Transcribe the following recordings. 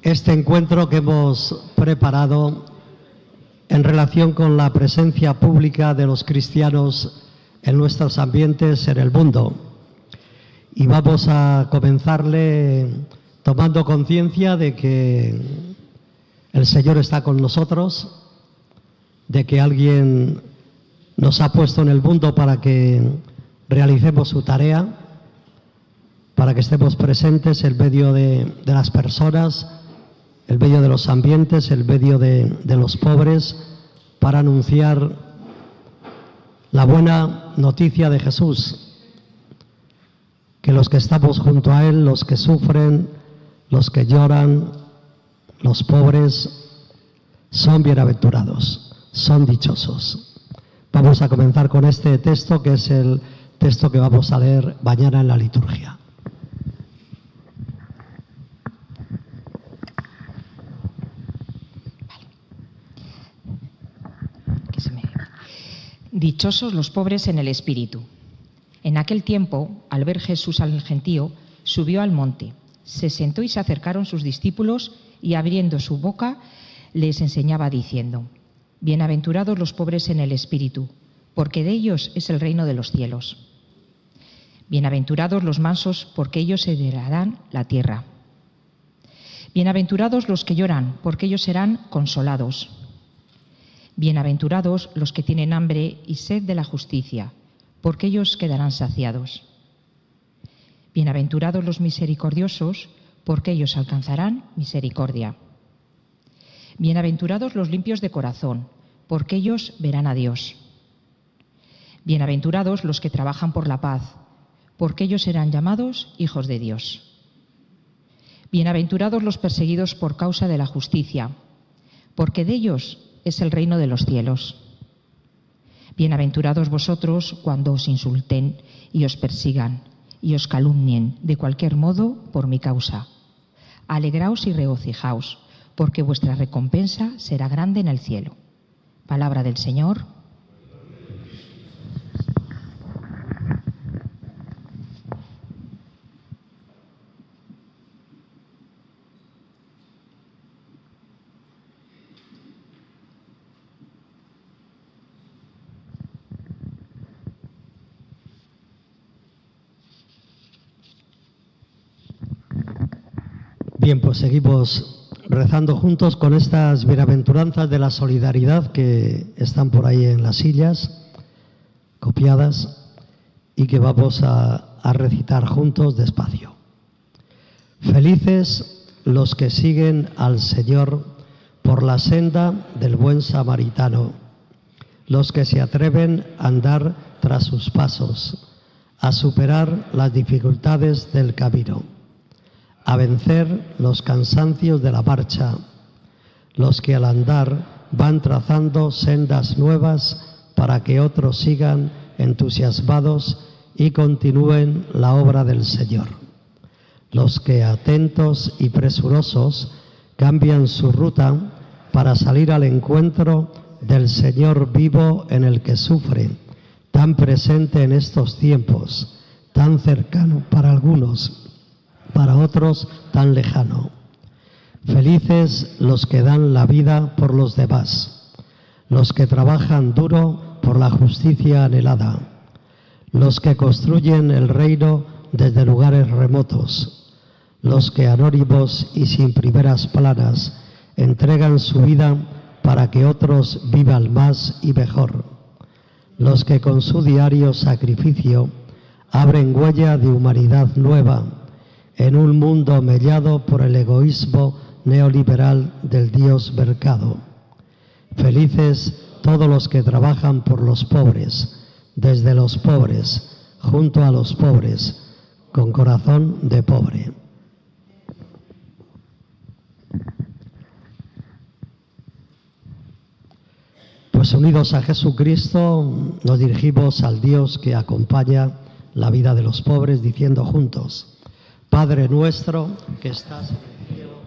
este encuentro que hemos preparado en relación con la presencia pública de los cristianos en nuestros ambientes en el mundo. Y vamos a comenzarle tomando conciencia de que el Señor está con nosotros, de que alguien nos ha puesto en el mundo para que realicemos su tarea, para que estemos presentes en medio de las personas, en medio de los ambientes, en medio de los pobres, para anunciar la buena noticia de Jesús, que los que estamos junto a Él, los que sufren, los que lloran, los pobres, son bienaventurados, son dichosos. Vamos a comenzar con este texto, que es el texto que vamos a leer mañana en la liturgia. Dichosos los pobres en el espíritu. En aquel tiempo, al ver Jesús al gentío, subió al monte, se sentó y se acercaron sus discípulos y abriendo su boca les enseñaba diciendo: Bienaventurados los pobres en el espíritu, porque de ellos es el reino de los cielos. Bienaventurados los mansos, porque ellos heredarán la tierra. Bienaventurados los que lloran, porque ellos serán consolados. Bienaventurados los que tienen hambre y sed de la justicia, porque ellos quedarán saciados. Bienaventurados los misericordiosos, porque ellos alcanzarán misericordia. Bienaventurados los limpios de corazón, porque ellos verán a Dios. Bienaventurados los que trabajan por la paz, porque ellos serán llamados hijos de Dios. Bienaventurados los perseguidos por causa de la justicia, porque de ellos es el reino de los cielos. Bienaventurados vosotros cuando os insulten y os persigan y os calumnien de cualquier modo por mi causa. Alegraos y regocijaos, porque vuestra recompensa será grande en el cielo. Palabra del Señor. Bien, pues seguimos rezando juntos con estas bienaventuranzas de la solidaridad que están por ahí en las sillas, copiadas, y que vamos a recitar juntos despacio. Felices los que siguen al Señor por la senda del buen samaritano, los que se atreven a andar tras sus pasos, a superar las dificultades del camino, a vencer los cansancios de la marcha, los que al andar van trazando sendas nuevas para que otros sigan entusiasmados y continúen la obra del Señor, los que atentos y presurosos cambian su ruta para salir al encuentro del Señor vivo en el que sufre, tan presente en estos tiempos, tan cercano para algunos, para otros tan lejano. Felices los que dan la vida por los demás, los que trabajan duro por la justicia anhelada, los que construyen el reino desde lugares remotos, los que anónimos y sin primeras planas entregan su vida para que otros vivan más y mejor, los que con su diario sacrificio abren huella de humanidad nueva en un mundo mellado por el egoísmo neoliberal del Dios mercado. Felices todos los que trabajan por los pobres, desde los pobres, junto a los pobres, con corazón de pobre. Pues unidos a Jesucristo nos dirigimos al Dios que acompaña la vida de los pobres, diciendo juntos: Padre nuestro que estás en el cielo,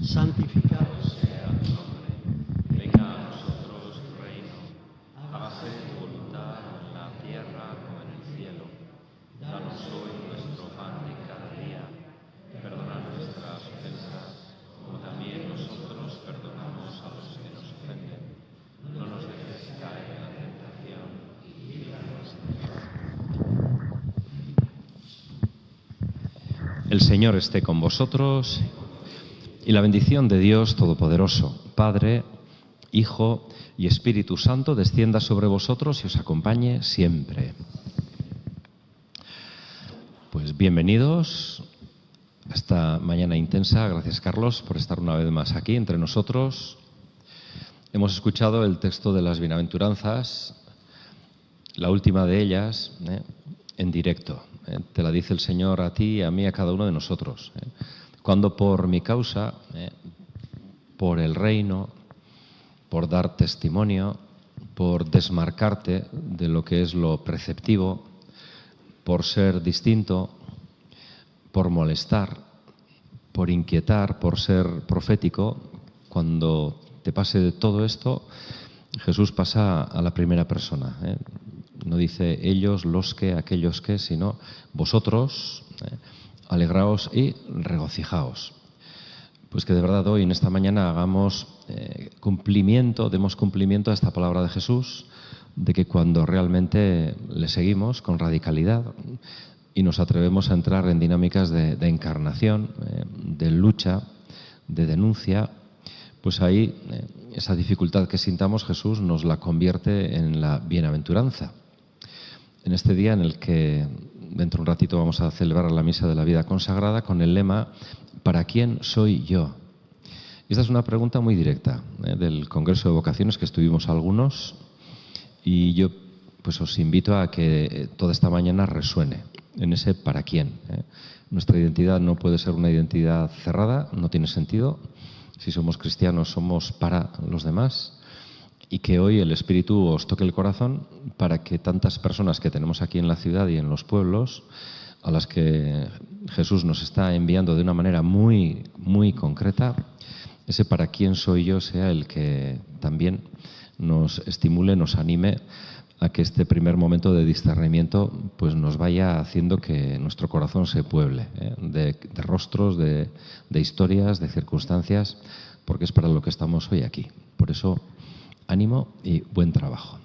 santificado sea tu nombre. Venga a nosotros tu reino. Hágase tu voluntad en la tierra como en el cielo. Danos hoy nuestro pan de cada día. Perdona nuestras ofensas, como también El Señor esté con vosotros y la bendición de Dios Todopoderoso, Padre, Hijo y Espíritu Santo, descienda sobre vosotros y os acompañe siempre. Pues bienvenidos a esta mañana intensa. Gracias, Carlos, por estar una vez más aquí entre nosotros. Hemos escuchado el texto de las bienaventuranzas, la última de ellas, en directo. Te la dice el Señor a ti, a mí, a cada uno de nosotros. Cuando por mi causa, por el reino, por dar testimonio, por desmarcarte de lo que es lo preceptivo, por ser distinto, por molestar, por inquietar, por ser profético, cuando te pase de todo esto, Jesús pasa a la primera persona. No dice ellos, los que, aquellos que, sino vosotros, alegraos y regocijaos. Pues que de verdad hoy, en esta mañana, demos cumplimiento a esta palabra de Jesús, de que cuando realmente le seguimos con radicalidad y nos atrevemos a entrar en dinámicas de encarnación, de lucha, de denuncia, pues ahí esa dificultad que sintamos Jesús nos la convierte en la bienaventuranza. En este día en el que dentro de un ratito vamos a celebrar la misa de la vida consagrada con el lema ¿para quién soy yo? Y esta es una pregunta muy directa del Congreso de Vocaciones que estuvimos algunos, y yo pues os invito a que toda esta mañana resuene en ese ¿para quién? Nuestra identidad no puede ser una identidad cerrada, no tiene sentido. Si somos cristianos, somos para los demás, y que hoy el Espíritu os toque el corazón para que tantas personas que tenemos aquí en la ciudad y en los pueblos, a las que Jesús nos está enviando de una manera muy, muy concreta, ese para quién soy yo sea el que también nos estimule, nos anime a que este primer momento de discernimiento pues nos vaya haciendo que nuestro corazón se pueble de rostros, de historias, de circunstancias, porque es para lo que estamos hoy aquí. Por eso, ánimo y buen trabajo.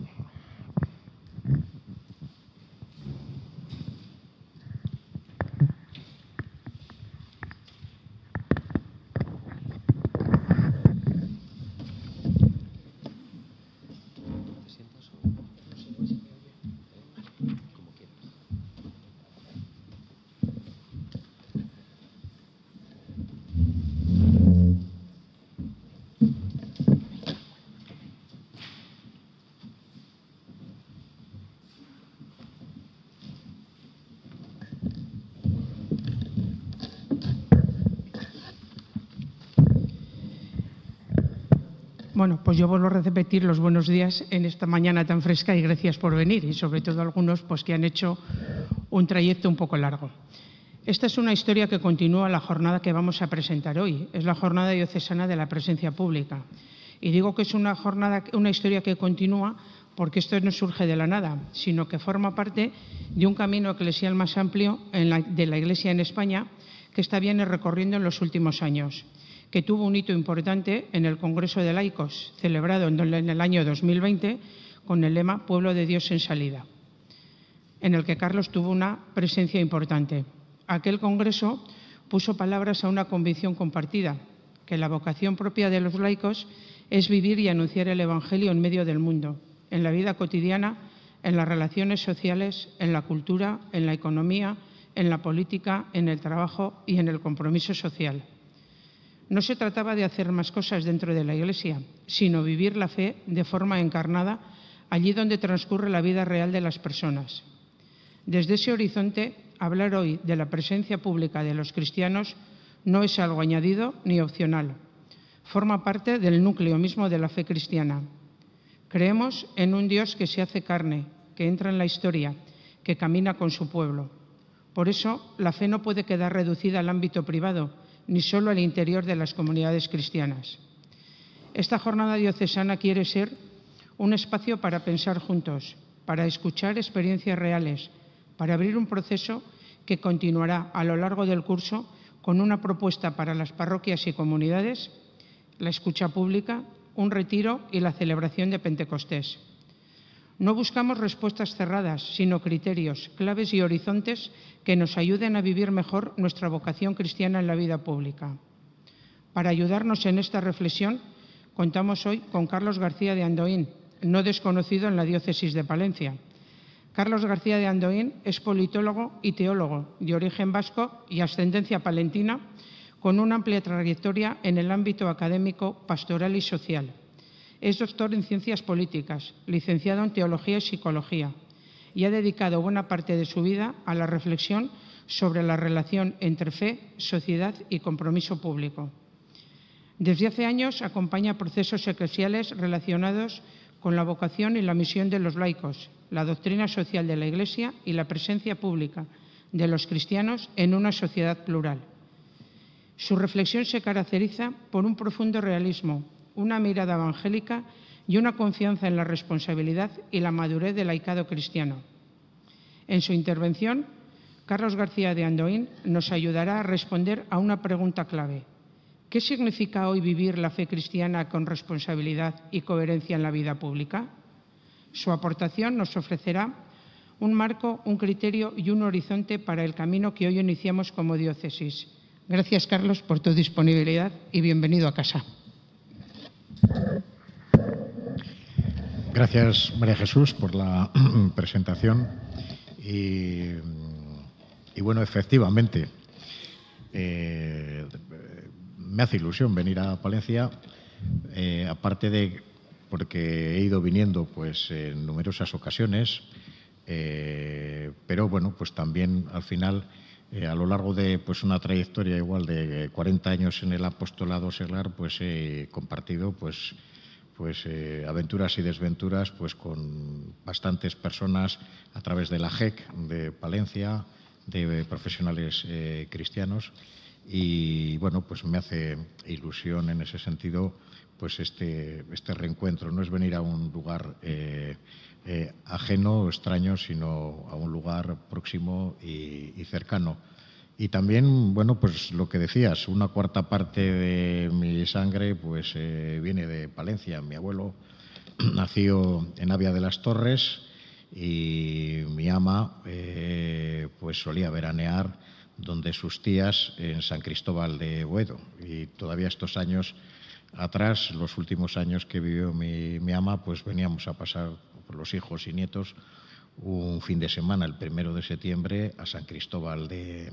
Bueno, pues yo vuelvo a repetir los buenos días en esta mañana tan fresca y gracias por venir, y sobre todo a algunos pues que han hecho un trayecto un poco largo. Esta es una historia que continúa la jornada que vamos a presentar hoy. Es la Jornada Diocesana de la Presencia Pública. Y digo que es una historia que continúa porque esto no surge de la nada, sino que forma parte de un camino eclesial más amplio de la Iglesia en España que está bien recorriendo en los últimos años, que tuvo un hito importante en el Congreso de Laicos, celebrado en el año 2020, con el lema Pueblo de Dios en salida, en el que Carlos tuvo una presencia importante. Aquel congreso puso palabras a una convicción compartida, que la vocación propia de los laicos es vivir y anunciar el Evangelio en medio del mundo, en la vida cotidiana, en las relaciones sociales, en la cultura, en la economía, en la política, en el trabajo y en el compromiso social. No se trataba de hacer más cosas dentro de la Iglesia, sino vivir la fe de forma encarnada allí donde transcurre la vida real de las personas. Desde ese horizonte, hablar hoy de la presencia pública de los cristianos no es algo añadido ni opcional. Forma parte del núcleo mismo de la fe cristiana. Creemos en un Dios que se hace carne, que entra en la historia, que camina con su pueblo. Por eso, la fe no puede quedar reducida al ámbito privado, ni solo al interior de las comunidades cristianas. Esta jornada diocesana quiere ser un espacio para pensar juntos, para escuchar experiencias reales, para abrir un proceso que continuará a lo largo del curso con una propuesta para las parroquias y comunidades, la escucha pública, un retiro y la celebración de Pentecostés. No buscamos respuestas cerradas, sino criterios, claves y horizontes que nos ayuden a vivir mejor nuestra vocación cristiana en la vida pública. Para ayudarnos en esta reflexión, contamos hoy con Carlos García de Andoín, no desconocido en la diócesis de Palencia. Carlos García de Andoín es politólogo y teólogo de origen vasco y ascendencia palentina, con una amplia trayectoria en el ámbito académico, pastoral y social. Es doctor en Ciencias Políticas, licenciado en Teología y Psicología, y ha dedicado buena parte de su vida a la reflexión sobre la relación entre fe, sociedad y compromiso público. Desde hace años acompaña procesos eclesiales relacionados con la vocación y la misión de los laicos, la doctrina social de la Iglesia y la presencia pública de los cristianos en una sociedad plural. Su reflexión se caracteriza por un profundo realismo, una mirada evangélica y una confianza en la responsabilidad y la madurez del laicado cristiano. En su intervención, Carlos García de Andoín nos ayudará a responder a una pregunta clave. ¿Qué significa hoy vivir la fe cristiana con responsabilidad y coherencia en la vida pública? Su aportación nos ofrecerá un marco, un criterio y un horizonte para el camino que hoy iniciamos como diócesis. Gracias, Carlos, por tu disponibilidad y bienvenido a casa. Gracias, María Jesús, por la presentación. Y bueno, efectivamente, me hace ilusión venir a Palencia, aparte de porque he ido viniendo pues en numerosas ocasiones, pero bueno, pues también al final, a lo largo de pues una trayectoria igual de 40 años en el apostolado seglar, pues he compartido pues aventuras y desventuras pues con bastantes personas a través de la JEC de Palencia, de profesionales cristianos. Y bueno, pues me hace ilusión en ese sentido pues este reencuentro. No es venir a un lugar ajeno o extraño, sino a un lugar próximo y cercano. Y también, bueno, pues lo que decías, una cuarta parte de mi sangre pues viene de Palencia. Mi abuelo nació en Avia de las Torres y mi ama pues solía veranear donde sus tías en San Cristóbal de Boedo. Y todavía estos años atrás, los últimos años que vivió mi ama, pues veníamos a pasar por los hijos y nietos un fin de semana, el 1 de septiembre, a San Cristóbal de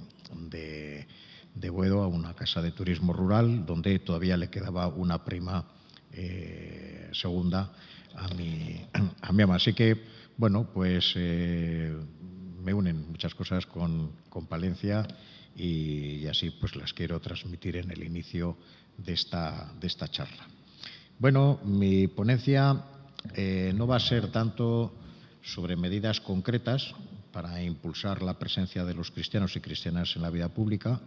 Boedo, a una casa de turismo rural, donde todavía le quedaba una prima segunda a mi ama. Así que, bueno, pues me unen muchas cosas con Palencia y así pues las quiero transmitir en el inicio de esta charla. Bueno, mi ponencia no va a ser tanto sobre medidas concretas para impulsar la presencia de los cristianos y cristianas en la vida pública.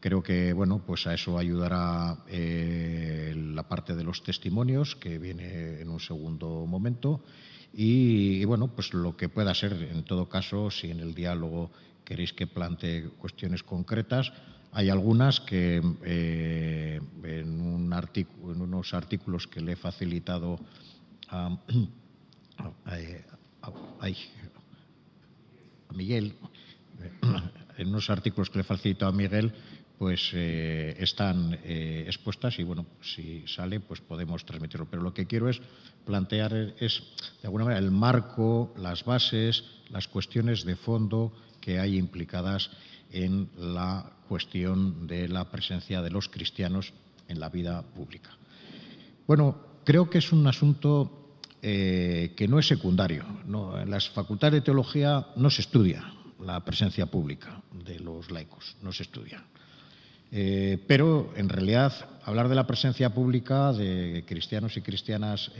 Creo que bueno, pues a eso ayudará la parte de los testimonios, que viene en un segundo momento, y bueno, pues lo que pueda ser, en todo caso, si en el diálogo queréis que plantee cuestiones concretas. Hay algunas que en unos artículos que le he facilitado a Miguel, en unos artículos que le he facilitado a Miguel, pues están expuestas y bueno, si sale pues podemos transmitirlo. Pero lo que quiero es plantear de alguna manera el marco, las bases, las cuestiones de fondo que hay implicadas en la cuestión de la presencia de los cristianos en la vida pública. Bueno, creo que es un asunto que no es secundario. No, en las facultades de teología no se estudia la presencia pública de los laicos, no se estudia. Pero en realidad hablar de la presencia pública de cristianos y cristianas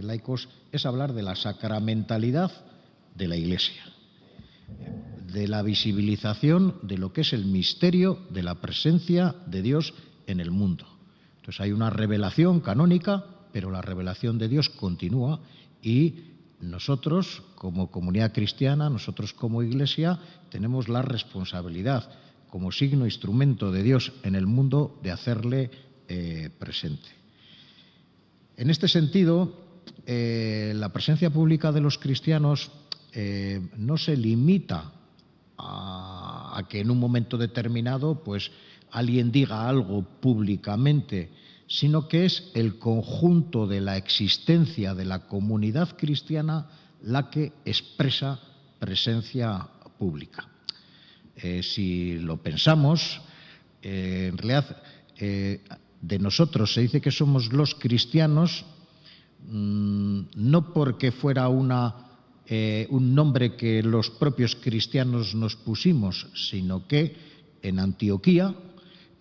laicos es hablar de la sacramentalidad de la Iglesia, de la visibilización de lo que es el misterio de la presencia de Dios en el mundo. Entonces hay una revelación canónica, pero la revelación de Dios continúa y nosotros, como comunidad cristiana, nosotros como Iglesia, tenemos la responsabilidad, como signo instrumento de Dios en el mundo, de hacerle presente. En este sentido, la presencia pública de los cristianos no se limita a que en un momento determinado pues alguien diga algo públicamente, sino que es el conjunto de la existencia de la comunidad cristiana la que expresa presencia pública. Si lo pensamos, en realidad de nosotros se dice que somos los cristianos no porque fuera un nombre que los propios cristianos nos pusimos, sino que en Antioquía,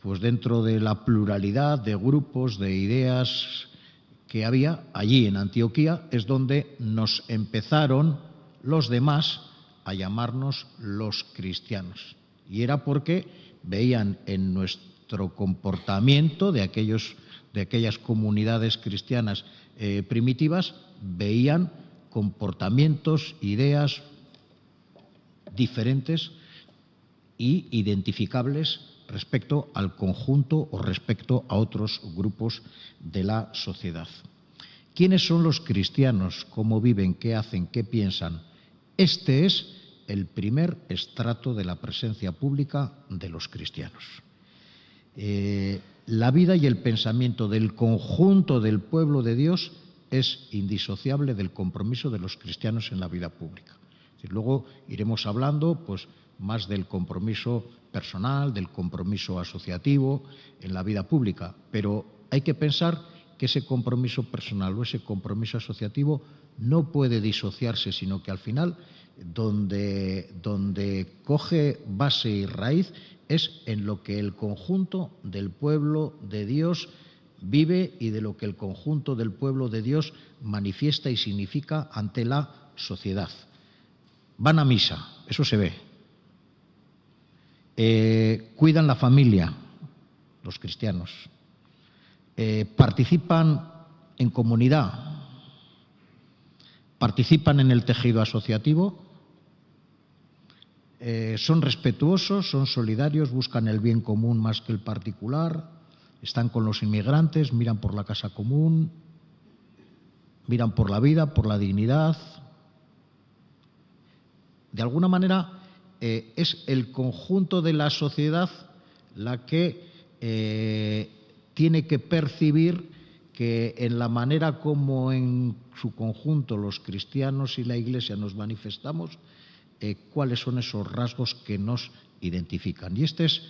pues dentro de la pluralidad de grupos, de ideas que había, allí en Antioquía es donde nos empezaron los demás a llamarnos los cristianos. Y era porque veían en nuestro comportamiento de aquellas comunidades cristianas primitivas, veían comportamientos, ideas diferentes y identificables respecto al conjunto o respecto a otros grupos de la sociedad. ¿Quiénes son los cristianos? ¿Cómo viven? ¿Qué hacen? ¿Qué piensan? Este es el primer estrato de la presencia pública de los cristianos. La vida y el pensamiento del conjunto del pueblo de Dios es indisociable del compromiso de los cristianos en la vida pública. Luego iremos hablando pues, más del compromiso personal, del compromiso asociativo en la vida pública, pero hay que pensar que ese compromiso personal o ese compromiso asociativo no puede disociarse, sino que al final donde coge base y raíz es en lo que el conjunto del pueblo de Dios vive y de lo que el conjunto del pueblo de Dios manifiesta y significa ante la sociedad. Van a misa, eso se ve. Cuidan la familia, los cristianos. Participan en comunidad, participan en el tejido asociativo, son respetuosos, son solidarios, buscan el bien común más que el particular, están con los inmigrantes, miran por la casa común, miran por la vida, por la dignidad. De alguna manera es el conjunto de la sociedad la que tiene que percibir que en la manera como en su conjunto los cristianos y la Iglesia nos manifestamos, cuáles son esos rasgos que nos identifican. Y este es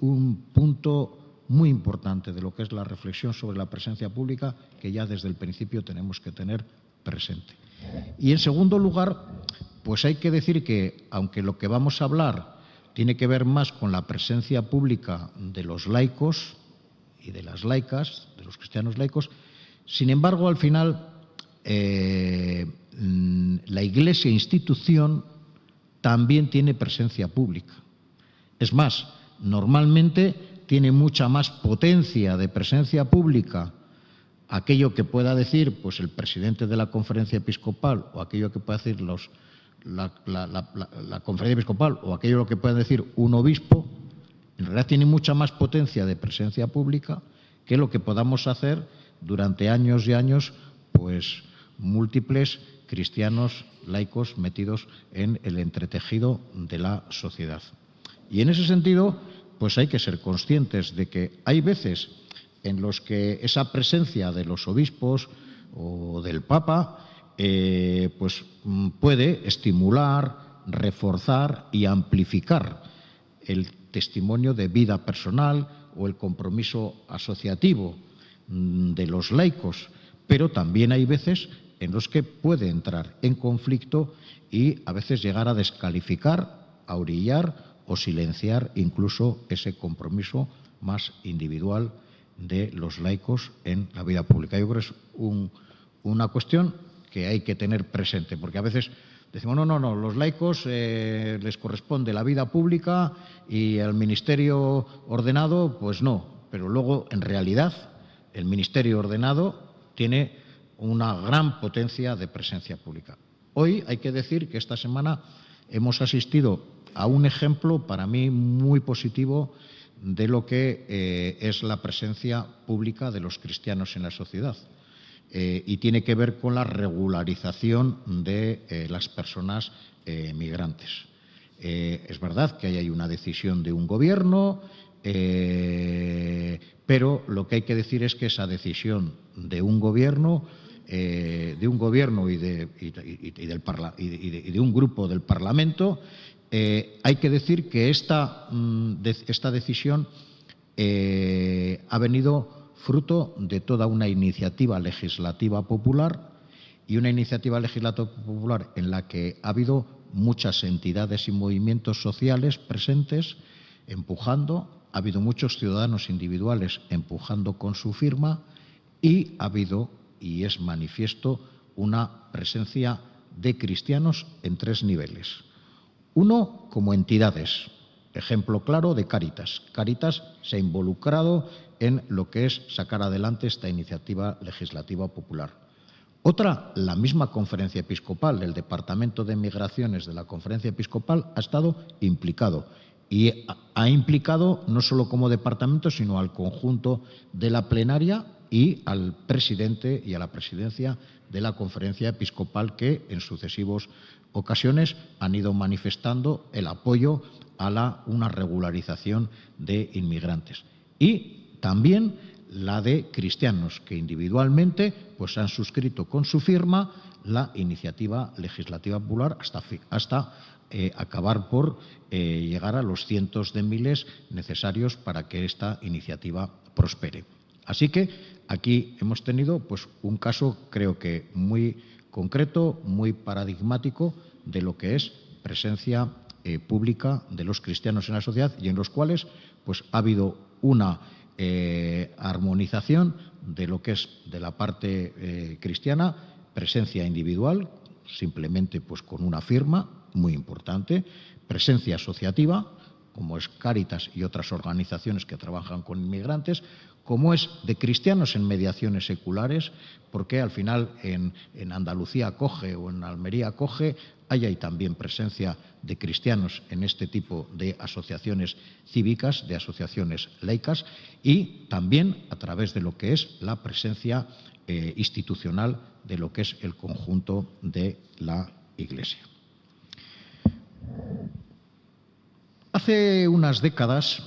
un punto muy importante de lo que es la reflexión sobre la presencia pública que ya desde el principio tenemos que tener presente. Y en segundo lugar, pues hay que decir que, aunque lo que vamos a hablar tiene que ver más con la presencia pública de los laicos y de las laicas, de los cristianos laicos, sin embargo, al final, la Iglesia institución también tiene presencia pública. Es más, normalmente tiene mucha más potencia de presencia pública aquello que pueda decir pues, el presidente de la Conferencia Episcopal o aquello que pueda decir la Conferencia Episcopal o aquello que pueda decir un obispo, en realidad tiene mucha más potencia de presencia pública que lo que podamos hacer durante años y años, pues múltiples cristianos laicos metidos en el entretejido de la sociedad. Y en ese sentido, pues hay que ser conscientes de que hay veces en los que esa presencia de los obispos o del Papa pues puede estimular, reforzar y amplificar el testimonio de vida personal o el compromiso asociativo de los laicos, pero también hay veces en los que puede entrar en conflicto y a veces llegar a descalificar, a orillar o silenciar incluso ese compromiso más individual de los laicos en la vida pública. Yo creo que es una cuestión que hay que tener presente, porque a veces decimos, no, los laicos les corresponde la vida pública y al ministerio ordenado, pues no. Pero luego, en realidad, el ministerio ordenado tiene una gran potencia de presencia pública. Hoy hay que decir que esta semana hemos asistido a un ejemplo para mí muy positivo de lo que es la presencia pública de los cristianos en la sociedad. y tiene que ver con la regularización de las personas migrantes. Es verdad que hay una decisión de un gobierno, pero lo que hay que decir es que esa decisión de un gobierno y de un grupo del Parlamento, hay que decir que esta decisión ha venido fruto de toda una iniciativa legislativa popular, y una iniciativa legislativa popular en la que ha habido muchas entidades y movimientos sociales presentes empujando, ha habido muchos ciudadanos individuales empujando con su firma, y ha habido, y es manifiesto, una presencia de cristianos en 3 niveles. Uno, como entidades. Ejemplo claro de Cáritas. Cáritas se ha involucrado en lo que es sacar adelante esta iniciativa legislativa popular. Otra, la misma Conferencia Episcopal, el Departamento de Migraciones de la Conferencia Episcopal ha estado implicado, y ha implicado no solo como departamento, sino al conjunto de la plenaria y al presidente y a la presidencia de la Conferencia Episcopal, que en sucesivas ocasiones han ido manifestando el apoyo a una regularización de inmigrantes. Y también la de cristianos, que individualmente pues han suscrito con su firma la iniciativa legislativa popular hasta acabar por llegar a los cientos de miles necesarios para que esta iniciativa prospere. Así que aquí hemos tenido pues un caso, creo que muy concreto, muy paradigmático de lo que es presencia pública de los cristianos en la sociedad, y en los cuales pues ha habido una armonización de lo que es de la parte cristiana, presencia individual, simplemente pues con una firma, muy importante, presencia asociativa, como es Cáritas y otras organizaciones que trabajan con inmigrantes, como es de cristianos en mediaciones seculares, porque al final en Andalucía acoge o en Almería acoge, hay también presencia de cristianos en este tipo de asociaciones cívicas, de asociaciones laicas, y también a través de lo que es la presencia institucional de lo que es el conjunto de la Iglesia. Hace unas décadas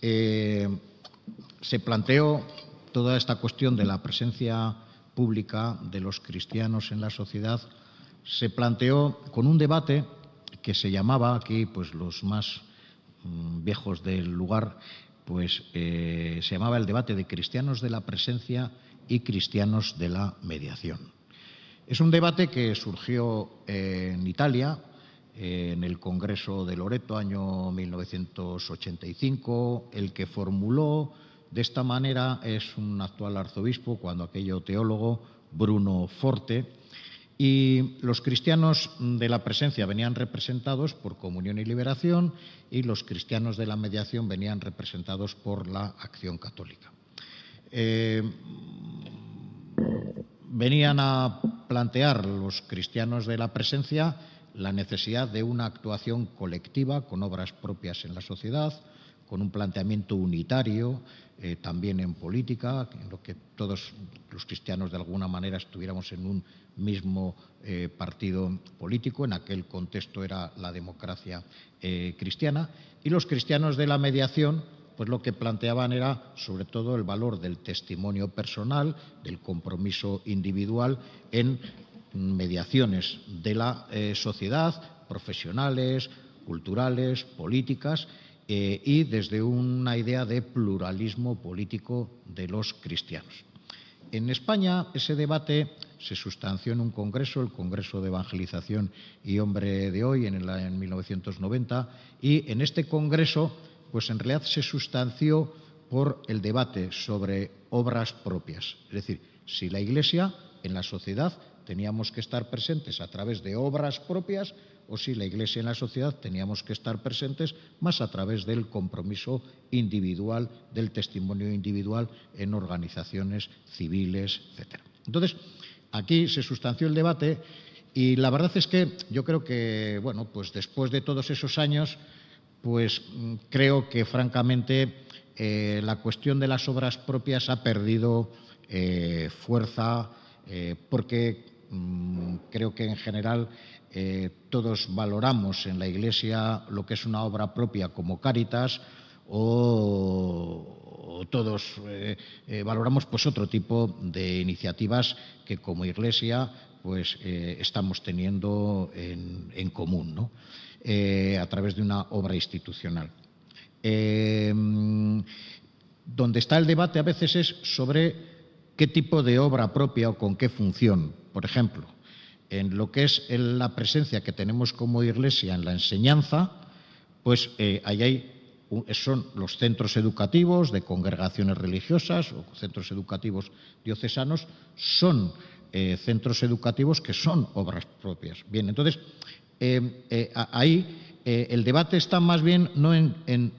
se planteó toda esta cuestión de la presencia pública de los cristianos en la sociedad, se planteó con un debate que se llamaba aquí, pues los más viejos del lugar, pues se llamaba el debate de cristianos de la presencia y cristianos de la mediación. Es un debate que surgió en Italia, en el Congreso de Loreto, año 1985. El que formuló de esta manera es un actual arzobispo, cuando aquello teólogo, Bruno Forte, y los cristianos de la presencia venían representados por Comunión y Liberación, y los cristianos de la mediación venían representados por la Acción Católica. Venían a plantear los cristianos de la presencia la necesidad de una actuación colectiva con obras propias en la sociedad, con un planteamiento unitario también en política, en lo que todos los cristianos de alguna manera estuviéramos en un mismo partido político. En aquel contexto era la democracia cristiana. Y los cristianos de la mediación, pues lo que planteaban era sobre todo el valor del testimonio personal, del compromiso individual en mediaciones de la sociedad, profesionales, culturales, políticas, y desde una idea de pluralismo político de los cristianos. En España ese debate se sustanció en un congreso, el Congreso de Evangelización y Hombre de Hoy, en 1990, y en este congreso pues en realidad se sustanció por el debate sobre obras propias. Es decir, si la Iglesia en la sociedad teníamos que estar presentes a través de obras propias, o si la Iglesia en la sociedad teníamos que estar presentes más a través del compromiso individual, del testimonio individual en organizaciones civiles, etc. Entonces, aquí se sustanció el debate, y la verdad es que yo creo que, bueno, pues después de todos esos años, pues creo que francamente la cuestión de las obras propias ha perdido fuerza, porque creo que en general todos valoramos en la Iglesia lo que es una obra propia como Cáritas, o todos valoramos pues otro tipo de iniciativas que como Iglesia pues estamos teniendo en común, ¿no? A través de una obra institucional. Donde está el debate a veces es sobre qué tipo de obra propia o con qué función. Por ejemplo, en lo que es la presencia que tenemos como Iglesia en la enseñanza, pues ahí son los centros educativos de congregaciones religiosas o centros educativos diocesanos, son centros educativos que son obras propias. Bien, entonces, ahí el debate está más bien no en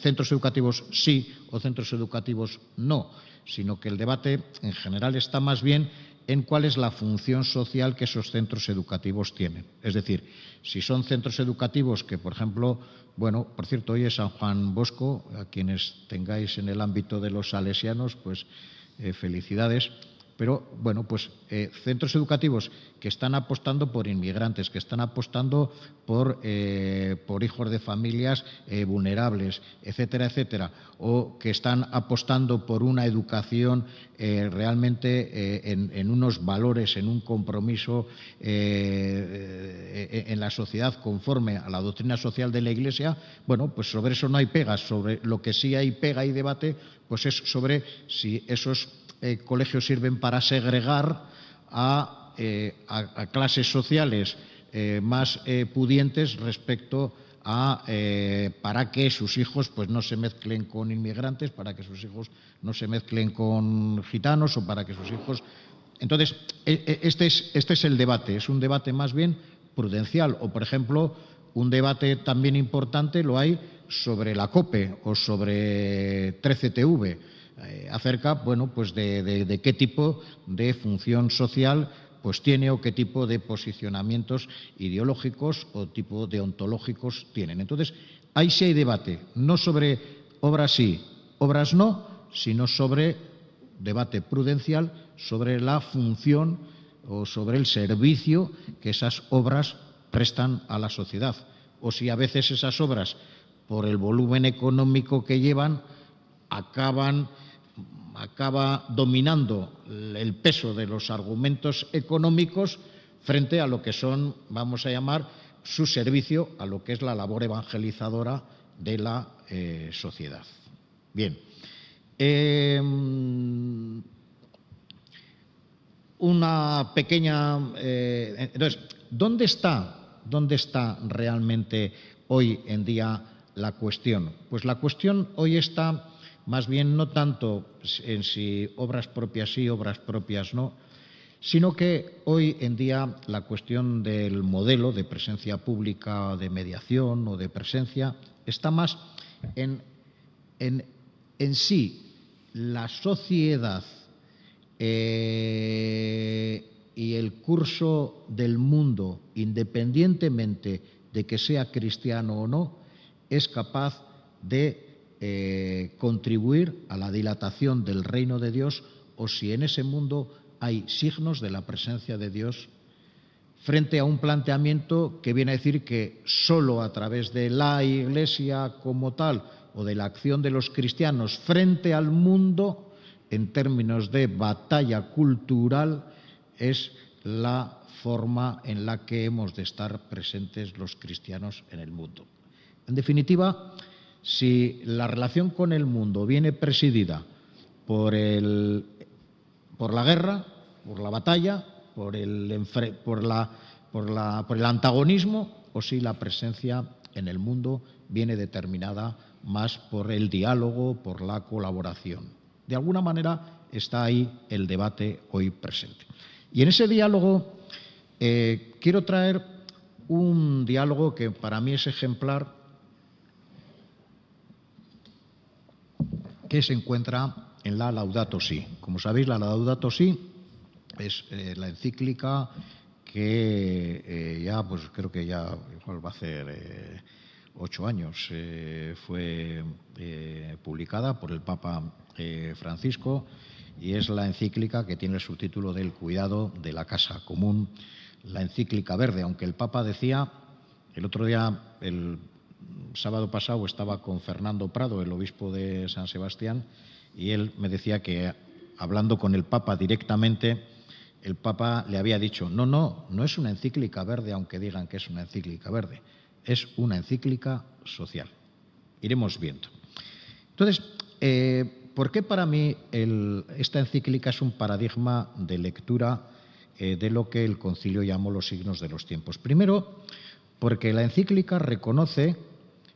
centros educativos sí o centros educativos no, sino que el debate en general está más bien en cuál es la función social que esos centros educativos tienen. Es decir, si son centros educativos que, por ejemplo, bueno, por cierto, hoy es San Juan Bosco, a quienes tengáis en el ámbito de los salesianos, pues felicidades. Pero, bueno, pues centros educativos que están apostando por inmigrantes, que están apostando por hijos de familias vulnerables, etcétera, etcétera, o que están apostando por una educación realmente en unos valores, en un compromiso en la sociedad conforme a la doctrina social de la Iglesia, bueno, pues sobre eso no hay pegas. Sobre lo que sí hay pega y debate, pues es sobre si esos colegios sirven para segregar a clases sociales más pudientes respecto a para que sus hijos pues no se mezclen con inmigrantes, para que sus hijos no se mezclen con gitanos o para que sus hijos. Entonces, este es el debate, es un debate más bien prudencial. O, por ejemplo, un debate también importante lo hay sobre la COPE o sobre 13TV, acerca, bueno, pues de qué tipo de función social pues tiene o qué tipo de posicionamientos ideológicos o tipo deontológicos tienen. Entonces, ahí sí hay debate, no sobre obras sí, obras no, sino sobre debate prudencial sobre la función o sobre el servicio que esas obras prestan a la sociedad. O si a veces esas obras, por el volumen económico que llevan, acaba dominando el peso de los argumentos económicos frente a lo que son, vamos a llamar, su servicio a lo que es la labor evangelizadora de la sociedad. Bien. Una pequeña. Entonces, ¿dónde está realmente hoy en día la cuestión? Pues la cuestión hoy está más bien no tanto en si obras propias sí, obras propias no, sino que hoy en día la cuestión del modelo de presencia pública, de mediación o de presencia, está más en sí la sociedad y el curso del mundo, independientemente de que sea cristiano o no, es capaz de contribuir a la dilatación del reino de Dios, o si en ese mundo hay signos de la presencia de Dios, frente a un planteamiento que viene a decir que solo a través de la Iglesia como tal o de la acción de los cristianos frente al mundo, en términos de batalla cultural, es la forma en la que hemos de estar presentes los cristianos en el mundo. En definitiva, si la relación con el mundo viene presidida por la guerra, por la batalla, por el antagonismo, o si la presencia en el mundo viene determinada más por el diálogo, por la colaboración. De alguna manera está ahí el debate hoy presente. Y en ese diálogo quiero traer un diálogo que para mí es ejemplar, que se encuentra en la Laudato Si. Como sabéis, la Laudato Si es la encíclica que ya, pues creo que ya igual va a hacer 8 años, fue publicada por el Papa Francisco y es la encíclica que tiene el subtítulo del cuidado de la casa común, la encíclica verde, aunque el Papa decía, el otro día, el sábado pasado, estaba con Fernando Prado, el obispo de San Sebastián, y él me decía que, hablando con el Papa directamente, el Papa le había dicho, no es una encíclica verde, aunque digan que es una encíclica verde, es una encíclica social. Iremos viendo. Entonces, ¿por qué para mí esta encíclica es un paradigma de lectura de lo que el Concilio llamó los signos de los tiempos? Primero, porque la encíclica reconoce,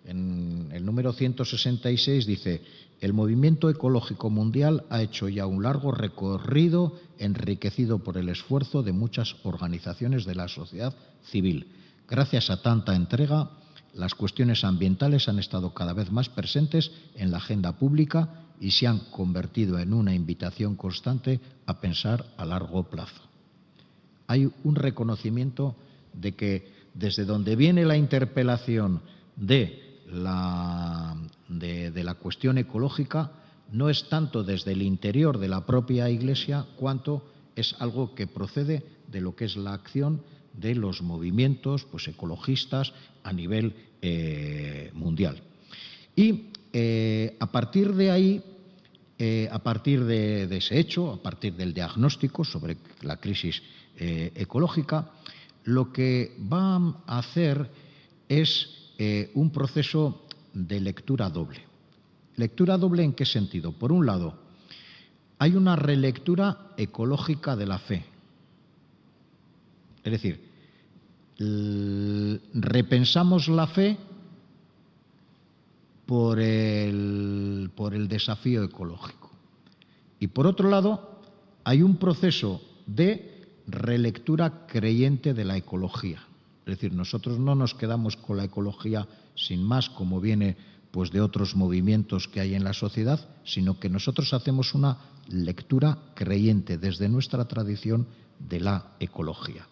en el número 166, dice: el movimiento ecológico mundial ha hecho ya un largo recorrido enriquecido por el esfuerzo de muchas organizaciones de la sociedad civil. Gracias a tanta entrega, las cuestiones ambientales han estado cada vez más presentes en la agenda pública y se han convertido en una invitación constante a pensar a largo plazo. Hay un reconocimiento de que desde donde viene la interpelación de la cuestión ecológica no es tanto desde el interior de la propia Iglesia cuanto es algo que procede de lo que es la acción de los movimientos ecologistas a nivel mundial. Y a partir de ahí, a partir de ese hecho, a partir del diagnóstico sobre la crisis ecológica, lo que va a hacer es un proceso de lectura doble. ¿Lectura doble en qué sentido? Por un lado, hay una relectura ecológica de la fe. Es decir, repensamos la fe por el desafío ecológico. Y por otro lado, hay un proceso de relectura creyente de la ecología. Es decir, nosotros no nos quedamos con la ecología sin más, como viene de otros movimientos que hay en la sociedad, sino que nosotros hacemos una lectura creyente desde nuestra tradición de la ecología.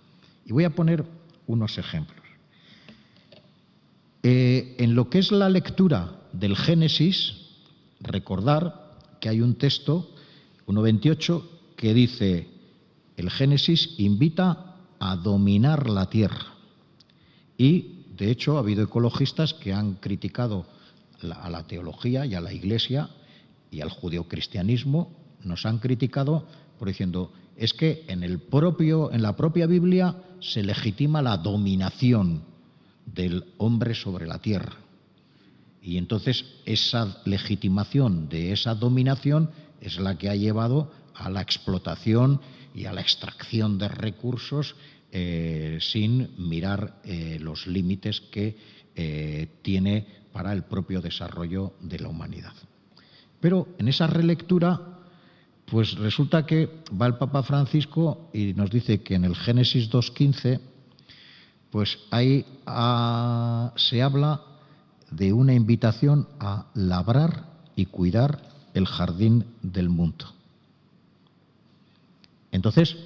Y voy a poner unos ejemplos. En lo que es la lectura del Génesis, recordar que hay un texto, 1.28, que dice: el Génesis invita a dominar la tierra. Y, de hecho, ha habido ecologistas que han criticado a la teología y a la Iglesia y al judeocristianismo, nos han criticado por diciendo, es que en la propia Biblia se legitima la dominación del hombre sobre la tierra. Y entonces esa legitimación de esa dominación es la que ha llevado a la explotación y a la extracción de recursos sin mirar los límites que tiene para el propio desarrollo de la humanidad. Pero en esa relectura, resulta que va el Papa Francisco y nos dice que en el Génesis 2.15, ahí se habla de una invitación a labrar y cuidar el jardín del mundo. Entonces,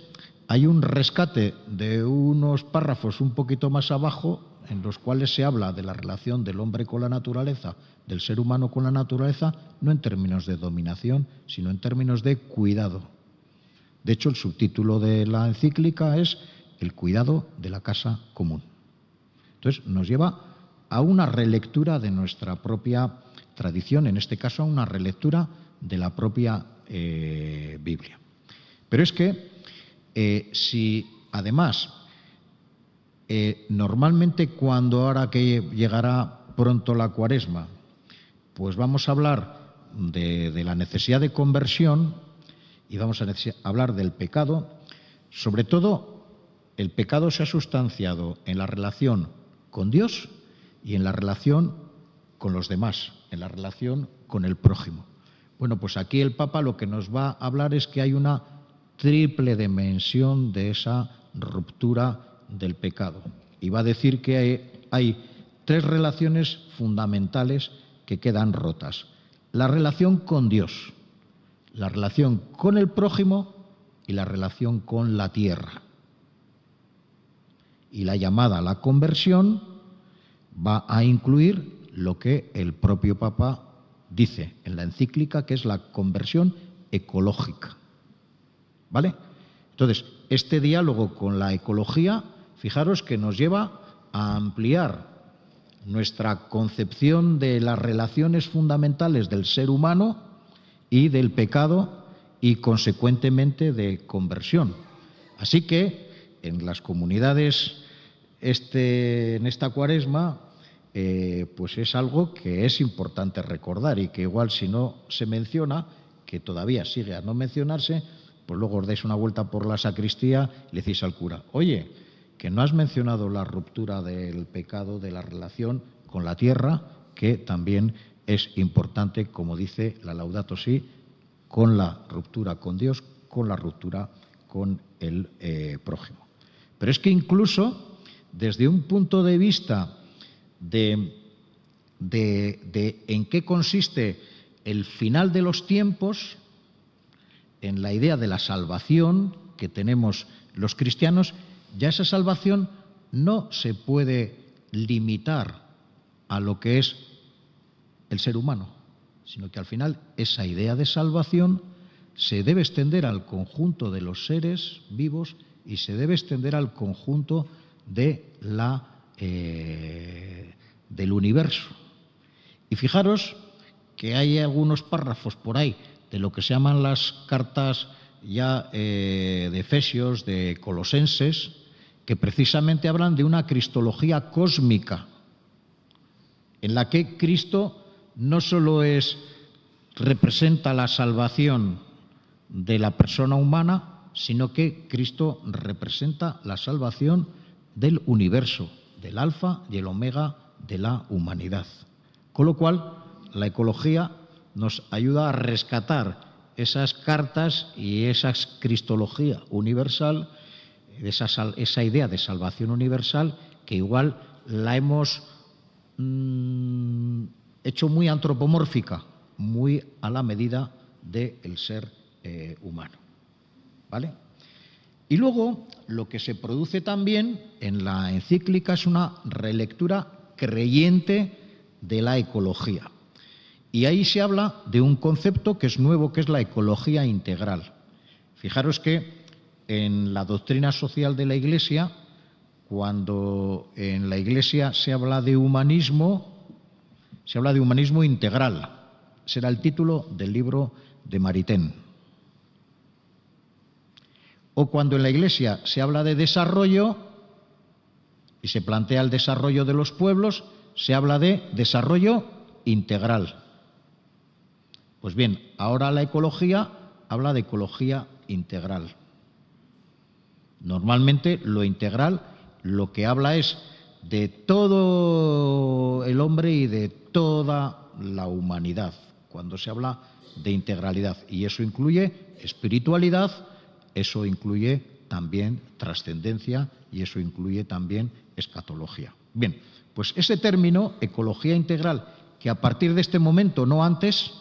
hay un rescate de unos párrafos un poquito más abajo en los cuales se habla de la relación del hombre con la naturaleza, del ser humano con la naturaleza, no en términos de dominación, sino en términos de cuidado. De hecho, el subtítulo de la encíclica es el cuidado de la casa común. Entonces, nos lleva a una relectura de nuestra propia tradición, en este caso a una relectura de la propia Biblia. Pero es que si además normalmente cuando ahora que llegará pronto la Cuaresma, vamos a hablar de la necesidad de conversión y vamos a hablar del pecado, sobre todo el pecado se ha sustanciado en la relación con Dios y en la relación con los demás, en la relación con el prójimo. Bueno, aquí el Papa lo que nos va a hablar es que hay una triple dimensión de esa ruptura del pecado. Y va a decir que hay tres relaciones fundamentales que quedan rotas. La relación con Dios, la relación con el prójimo y la relación con la tierra. Y la llamada a la conversión va a incluir lo que el propio Papa dice en la encíclica, que es la conversión ecológica. ¿vale? Entonces, este diálogo con la ecología, fijaros que nos lleva a ampliar nuestra concepción de las relaciones fundamentales del ser humano y del pecado y, consecuentemente, de conversión. Así que, en las comunidades en esta Cuaresma, pues es algo que es importante recordar y que igual si no se menciona, que todavía sigue a no mencionarse, pues luego os dais una vuelta por la sacristía y le decís al cura, oye, que no has mencionado la ruptura del pecado, de la relación con la tierra, que también es importante, como dice la Laudato Si, con la ruptura con Dios, con la ruptura con el prójimo. Pero es que incluso desde un punto de vista de en qué consiste el final de los tiempos, en la idea de la salvación que tenemos los cristianos, ya esa salvación no se puede limitar a lo que es el ser humano, sino que al final esa idea de salvación se debe extender al conjunto de los seres vivos y se debe extender al conjunto de del universo. Y fijaros que hay algunos párrafos por ahí de lo que se llaman las cartas ya de Efesios, de Colosenses, que precisamente hablan de una cristología cósmica, en la que Cristo no solo representa la salvación de la persona humana, sino que Cristo representa la salvación del universo, del alfa y el omega de la humanidad. Con lo cual, la ecología nos ayuda a rescatar esas cartas y esa cristología universal, esa idea de salvación universal, que igual la hemos hecho muy antropomórfica, muy a la medida del ser humano. ¿Vale? Y luego, lo que se produce también en la encíclica es una relectura creyente de la ecología. Y ahí se habla de un concepto que es nuevo, que es la ecología integral. Fijaros que en la doctrina social de la Iglesia, cuando en la Iglesia se habla de humanismo integral. Será el título del libro de Maritain. O cuando en la Iglesia se habla de desarrollo y se plantea el desarrollo de los pueblos, se habla de desarrollo integral. Pues bien, ahora la ecología habla de ecología integral. Normalmente lo integral lo que habla es de todo el hombre y de toda la humanidad, cuando se habla de integralidad. Y eso incluye espiritualidad, eso incluye también trascendencia y eso incluye también escatología. Bien, pues ese término, ecología integral, que a partir de este momento, no antes,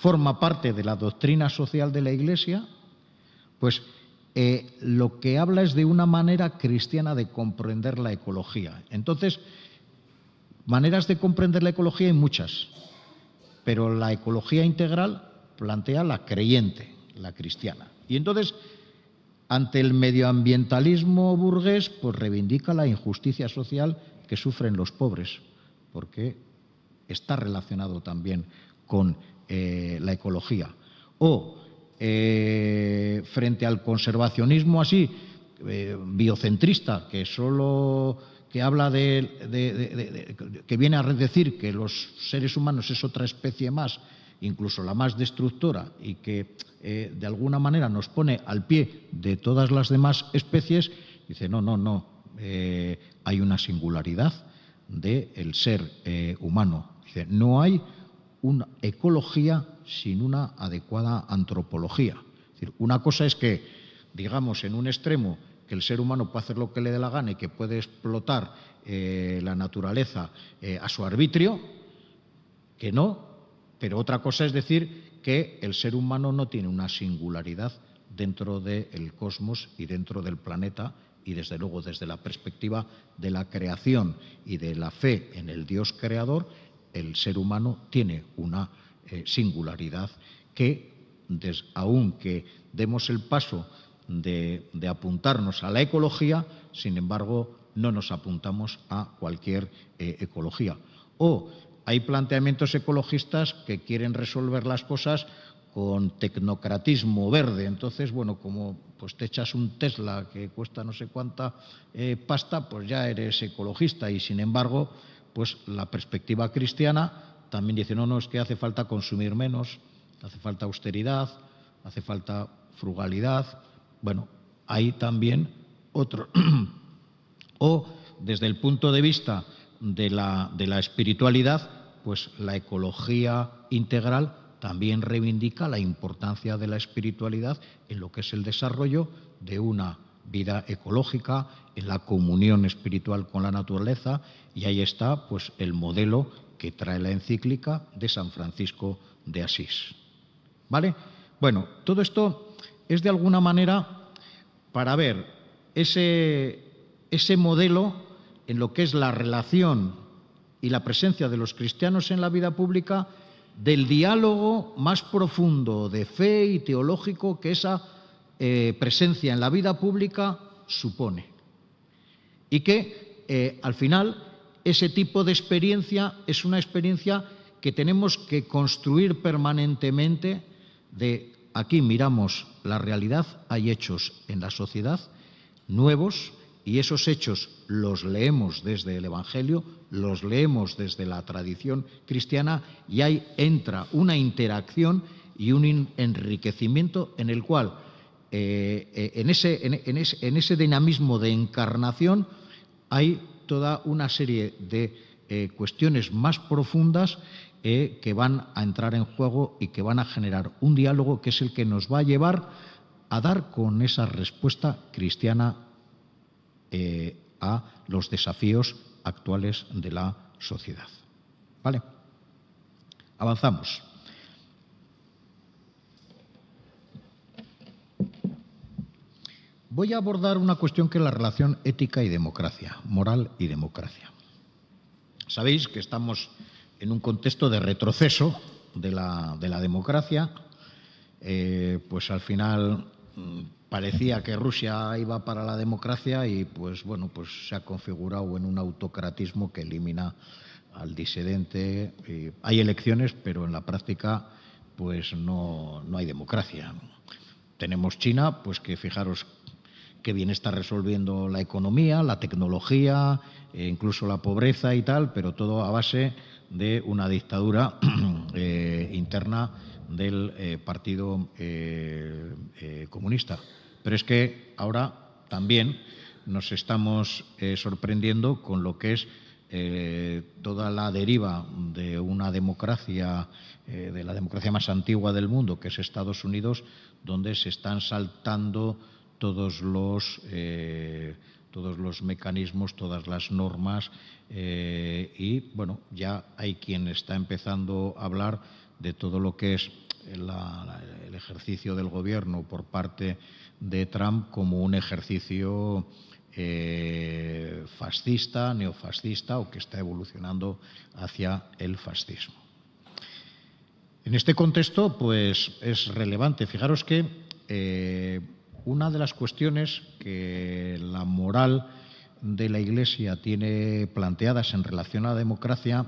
forma parte de la doctrina social de la Iglesia, pues lo que habla es de una manera cristiana de comprender la ecología. Entonces, maneras de comprender la ecología hay muchas, pero la ecología integral plantea la creyente, la cristiana. Y entonces, ante el medioambientalismo burgués, pues reivindica la injusticia social que sufren los pobres, porque está relacionado también con la ecología. O frente al conservacionismo así, biocentrista, que habla que viene a decir que los seres humanos es otra especie más, incluso la más destructora, y que de alguna manera nos pone al pie de todas las demás especies, dice no, hay una singularidad del ser humano. Dice, no hay una ecología sin una adecuada antropología. Es decir, una cosa es que, digamos, en un extremo, que el ser humano puede hacer lo que le dé la gana y que puede explotar la naturaleza a su arbitrio, que no, pero otra cosa es decir que el ser humano no tiene una singularidad dentro del cosmos y dentro del planeta, y desde luego desde la perspectiva de la creación y de la fe en el Dios creador, el ser humano tiene una singularidad que aunque demos el paso de apuntarnos a la ecología, sin embargo, no nos apuntamos a cualquier ecología. O hay planteamientos ecologistas que quieren resolver las cosas con tecnocratismo verde. Entonces, bueno, como pues te echas un Tesla que cuesta no sé cuánta pasta, pues ya eres ecologista. Y sin embargo, pues la perspectiva cristiana también dice, no, es que hace falta consumir menos, hace falta austeridad, hace falta frugalidad. Bueno, hay también otro. O desde el punto de vista de la espiritualidad, pues la ecología integral también reivindica la importancia de la espiritualidad en lo que es el desarrollo de una vida ecológica, en la comunión espiritual con la naturaleza, y ahí está pues el modelo que trae la encíclica de San Francisco de Asís. ¿Vale? Bueno, todo esto es de alguna manera para ver ese modelo en lo que es la relación y la presencia de los cristianos en la vida pública, del diálogo más profundo de fe y teológico que esa presencia en la vida pública supone. Y que al final ese tipo de experiencia es una experiencia que tenemos que construir permanentemente. De aquí miramos la realidad, hay hechos en la sociedad nuevos, y esos hechos los leemos desde el Evangelio, los leemos desde la tradición cristiana, y ahí entra una interacción y un enriquecimiento en el cual, en ese dinamismo de encarnación, hay toda una serie de cuestiones más profundas que van a entrar en juego y que van a generar un diálogo que es el que nos va a llevar a dar con esa respuesta cristiana a los desafíos actuales de la sociedad. ¿Vale? Avanzamos. Voy a abordar una cuestión que es la relación ética y democracia, moral y democracia. Sabéis que estamos en un contexto de retroceso de la democracia. Pues al final parecía que Rusia iba para la democracia y pues bueno, pues se ha configurado en un autocratismo que elimina al disidente. Hay elecciones, pero en la práctica pues no hay democracia. Tenemos China, pues que fijaros qué bien está resolviendo la economía, la tecnología, incluso la pobreza y tal, pero todo a base de una dictadura interna del Partido Comunista. Pero es que ahora también nos estamos sorprendiendo con lo que es toda la deriva de una democracia, de la democracia más antigua del mundo, que es Estados Unidos, donde se están saltando todos los mecanismos, todas las normas, y bueno, ya hay quien está empezando a hablar de todo lo que es el ejercicio del gobierno por parte de Trump como un ejercicio fascista, neofascista, o que está evolucionando hacia el fascismo. En este contexto, pues es relevante. Fijaros que una de las cuestiones que la moral de la Iglesia tiene planteadas en relación a la democracia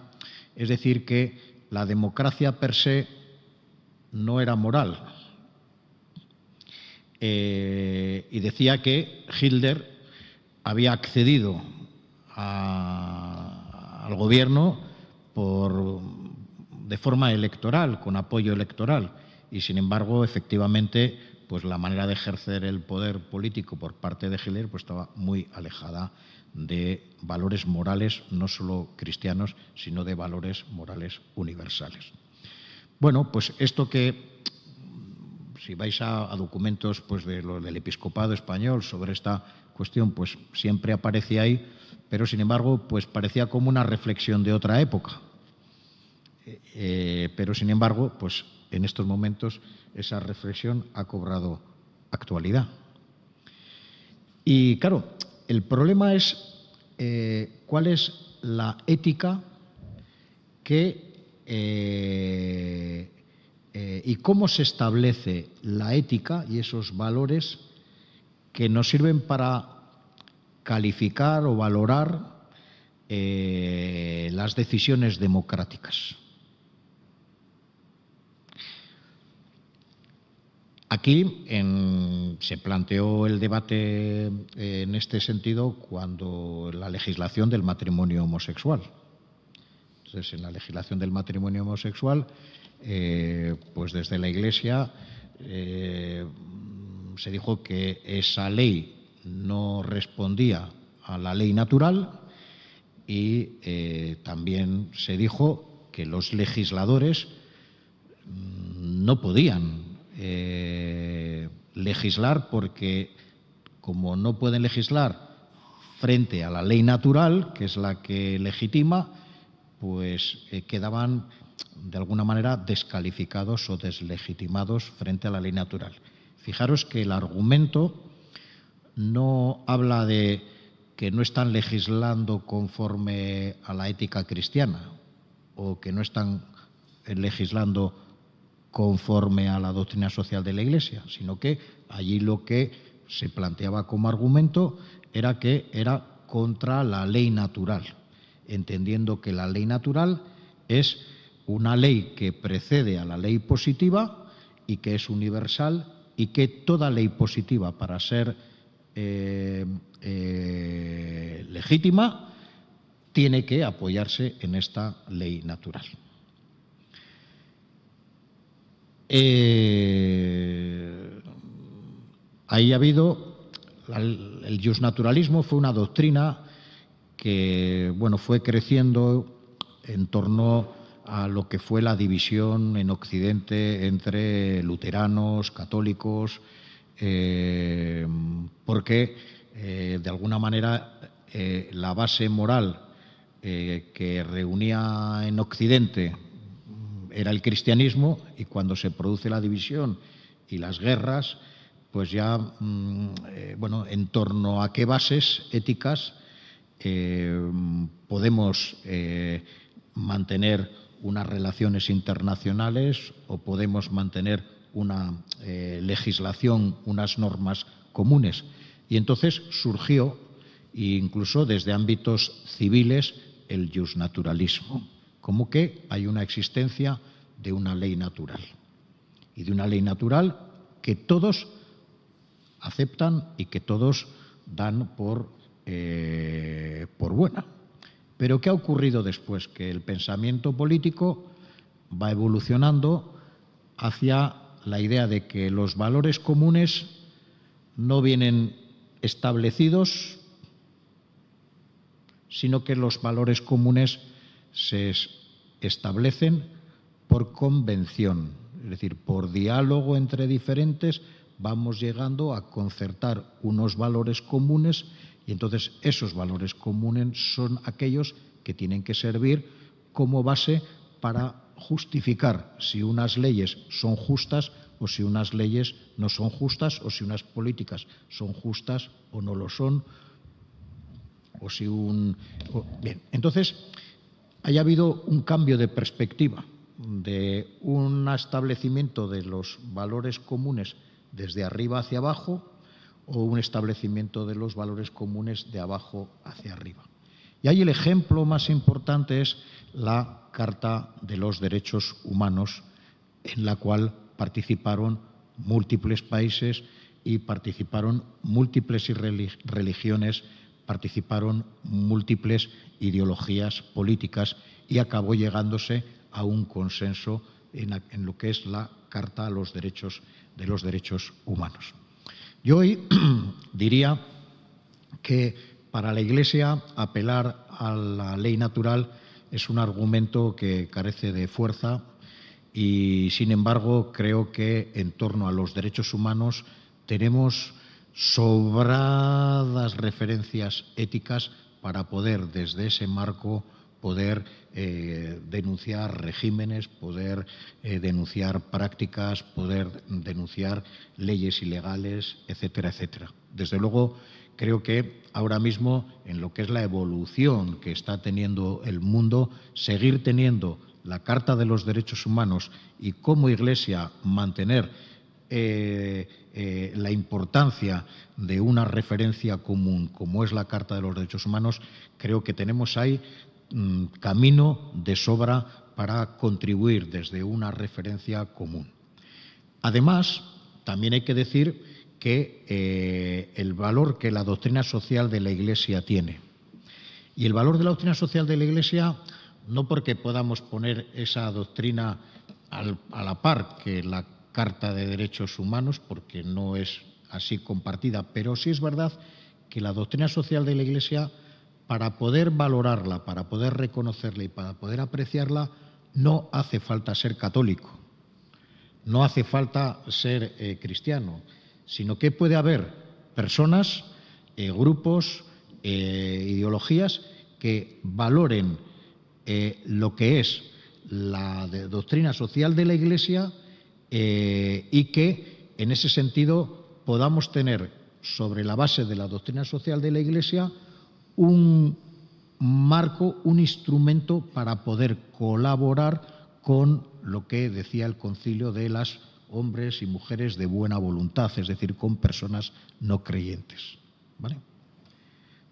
es decir que la democracia per se no era moral. Y decía que Hitler había accedido al gobierno de forma electoral, con apoyo electoral, y sin embargo, efectivamente, pues la manera de ejercer el poder político por parte de Hitler pues estaba muy alejada de valores morales, no solo cristianos, sino de valores morales universales. Bueno, pues esto que, si vais a documentos pues del episcopado español sobre esta cuestión, pues siempre aparece ahí, pero sin embargo, pues parecía como una reflexión de otra época. Pero sin embargo, pues en estos momentos esa reflexión ha cobrado actualidad. Y claro, el problema es cuál es la ética que y cómo se establece la ética y esos valores que nos sirven para calificar o valorar las decisiones democráticas. Aquí se planteó el debate en este sentido cuando la legislación del matrimonio homosexual. Entonces, en la legislación del matrimonio homosexual, pues desde la Iglesia se dijo que esa ley no respondía a la ley natural y también se dijo que los legisladores no podían legislar porque, como no pueden legislar frente a la ley natural, que es la que legitima, pues quedaban de alguna manera descalificados o deslegitimados frente a la ley natural. Fijaros que el argumento no habla de que no están legislando conforme a la ética cristiana o que no están legislando conforme a la doctrina social de la Iglesia, sino que allí lo que se planteaba como argumento era que era contra la ley natural, entendiendo que la ley natural es una ley que precede a la ley positiva y que es universal y que toda ley positiva, para ser legítima, tiene que apoyarse en esta ley natural. Ahí ha habido el justnaturalismo, fue una doctrina que fue creciendo en torno a lo que fue la división en Occidente entre luteranos, católicos, porque de alguna manera la base moral que reunía en Occidente era el cristianismo, y cuando se produce la división y las guerras, pues ya, en torno a qué bases éticas podemos mantener unas relaciones internacionales o podemos mantener una legislación, unas normas comunes. Y entonces surgió, incluso desde ámbitos civiles, el justnaturalismo. Como que hay una existencia de una ley natural y de una ley natural que todos aceptan y que todos dan por buena. Pero ¿qué ha ocurrido después? Que el pensamiento político va evolucionando hacia la idea de que los valores comunes no vienen establecidos, sino que los valores comunes se establecen por convención, es decir, por diálogo entre diferentes vamos llegando a concertar unos valores comunes, y entonces esos valores comunes son aquellos que tienen que servir como base para justificar si unas leyes son justas o si unas leyes no son justas, o si unas políticas son justas o no lo son, o si Bien, entonces haya habido un cambio de perspectiva, de un establecimiento de los valores comunes desde arriba hacia abajo o un establecimiento de los valores comunes de abajo hacia arriba. Y ahí el ejemplo más importante es la Carta de los Derechos Humanos, en la cual participaron múltiples países y participaron múltiples religiones, participaron múltiples ideologías políticas, y acabó llegándose a un consenso en lo que es la Carta de los Derechos Humanos. Yo hoy diría que para la Iglesia apelar a la ley natural es un argumento que carece de fuerza, y sin embargo creo que en torno a los derechos humanos tenemos sobradas referencias éticas para poder, desde ese marco, poder denunciar regímenes, poder denunciar prácticas, poder denunciar leyes ilegales, etcétera, etcétera. Desde luego, creo que ahora mismo, en lo que es la evolución que está teniendo el mundo, seguir teniendo la Carta de los Derechos Humanos y como Iglesia mantener la importancia de una referencia común como es la Carta de los Derechos Humanos, creo que tenemos ahí camino de sobra para contribuir desde una referencia común. Además, también hay que decir que el valor que la doctrina social de la Iglesia tiene. Y el valor de la doctrina social de la Iglesia, no porque podamos poner esa doctrina a la par que la Carta de Derechos Humanos, porque no es así compartida, pero sí es verdad que la doctrina social de la Iglesia, para poder valorarla, para poder reconocerla y para poder apreciarla, no hace falta ser católico, no hace falta ser cristiano, sino que puede haber personas, grupos, ideologías que valoren lo que es la doctrina social de la Iglesia y que, en ese sentido, podamos tener sobre la base de la doctrina social de la Iglesia un marco, un instrumento para poder colaborar con lo que decía el Concilio de las hombres y mujeres de buena voluntad, es decir, con personas no creyentes. ¿Vale?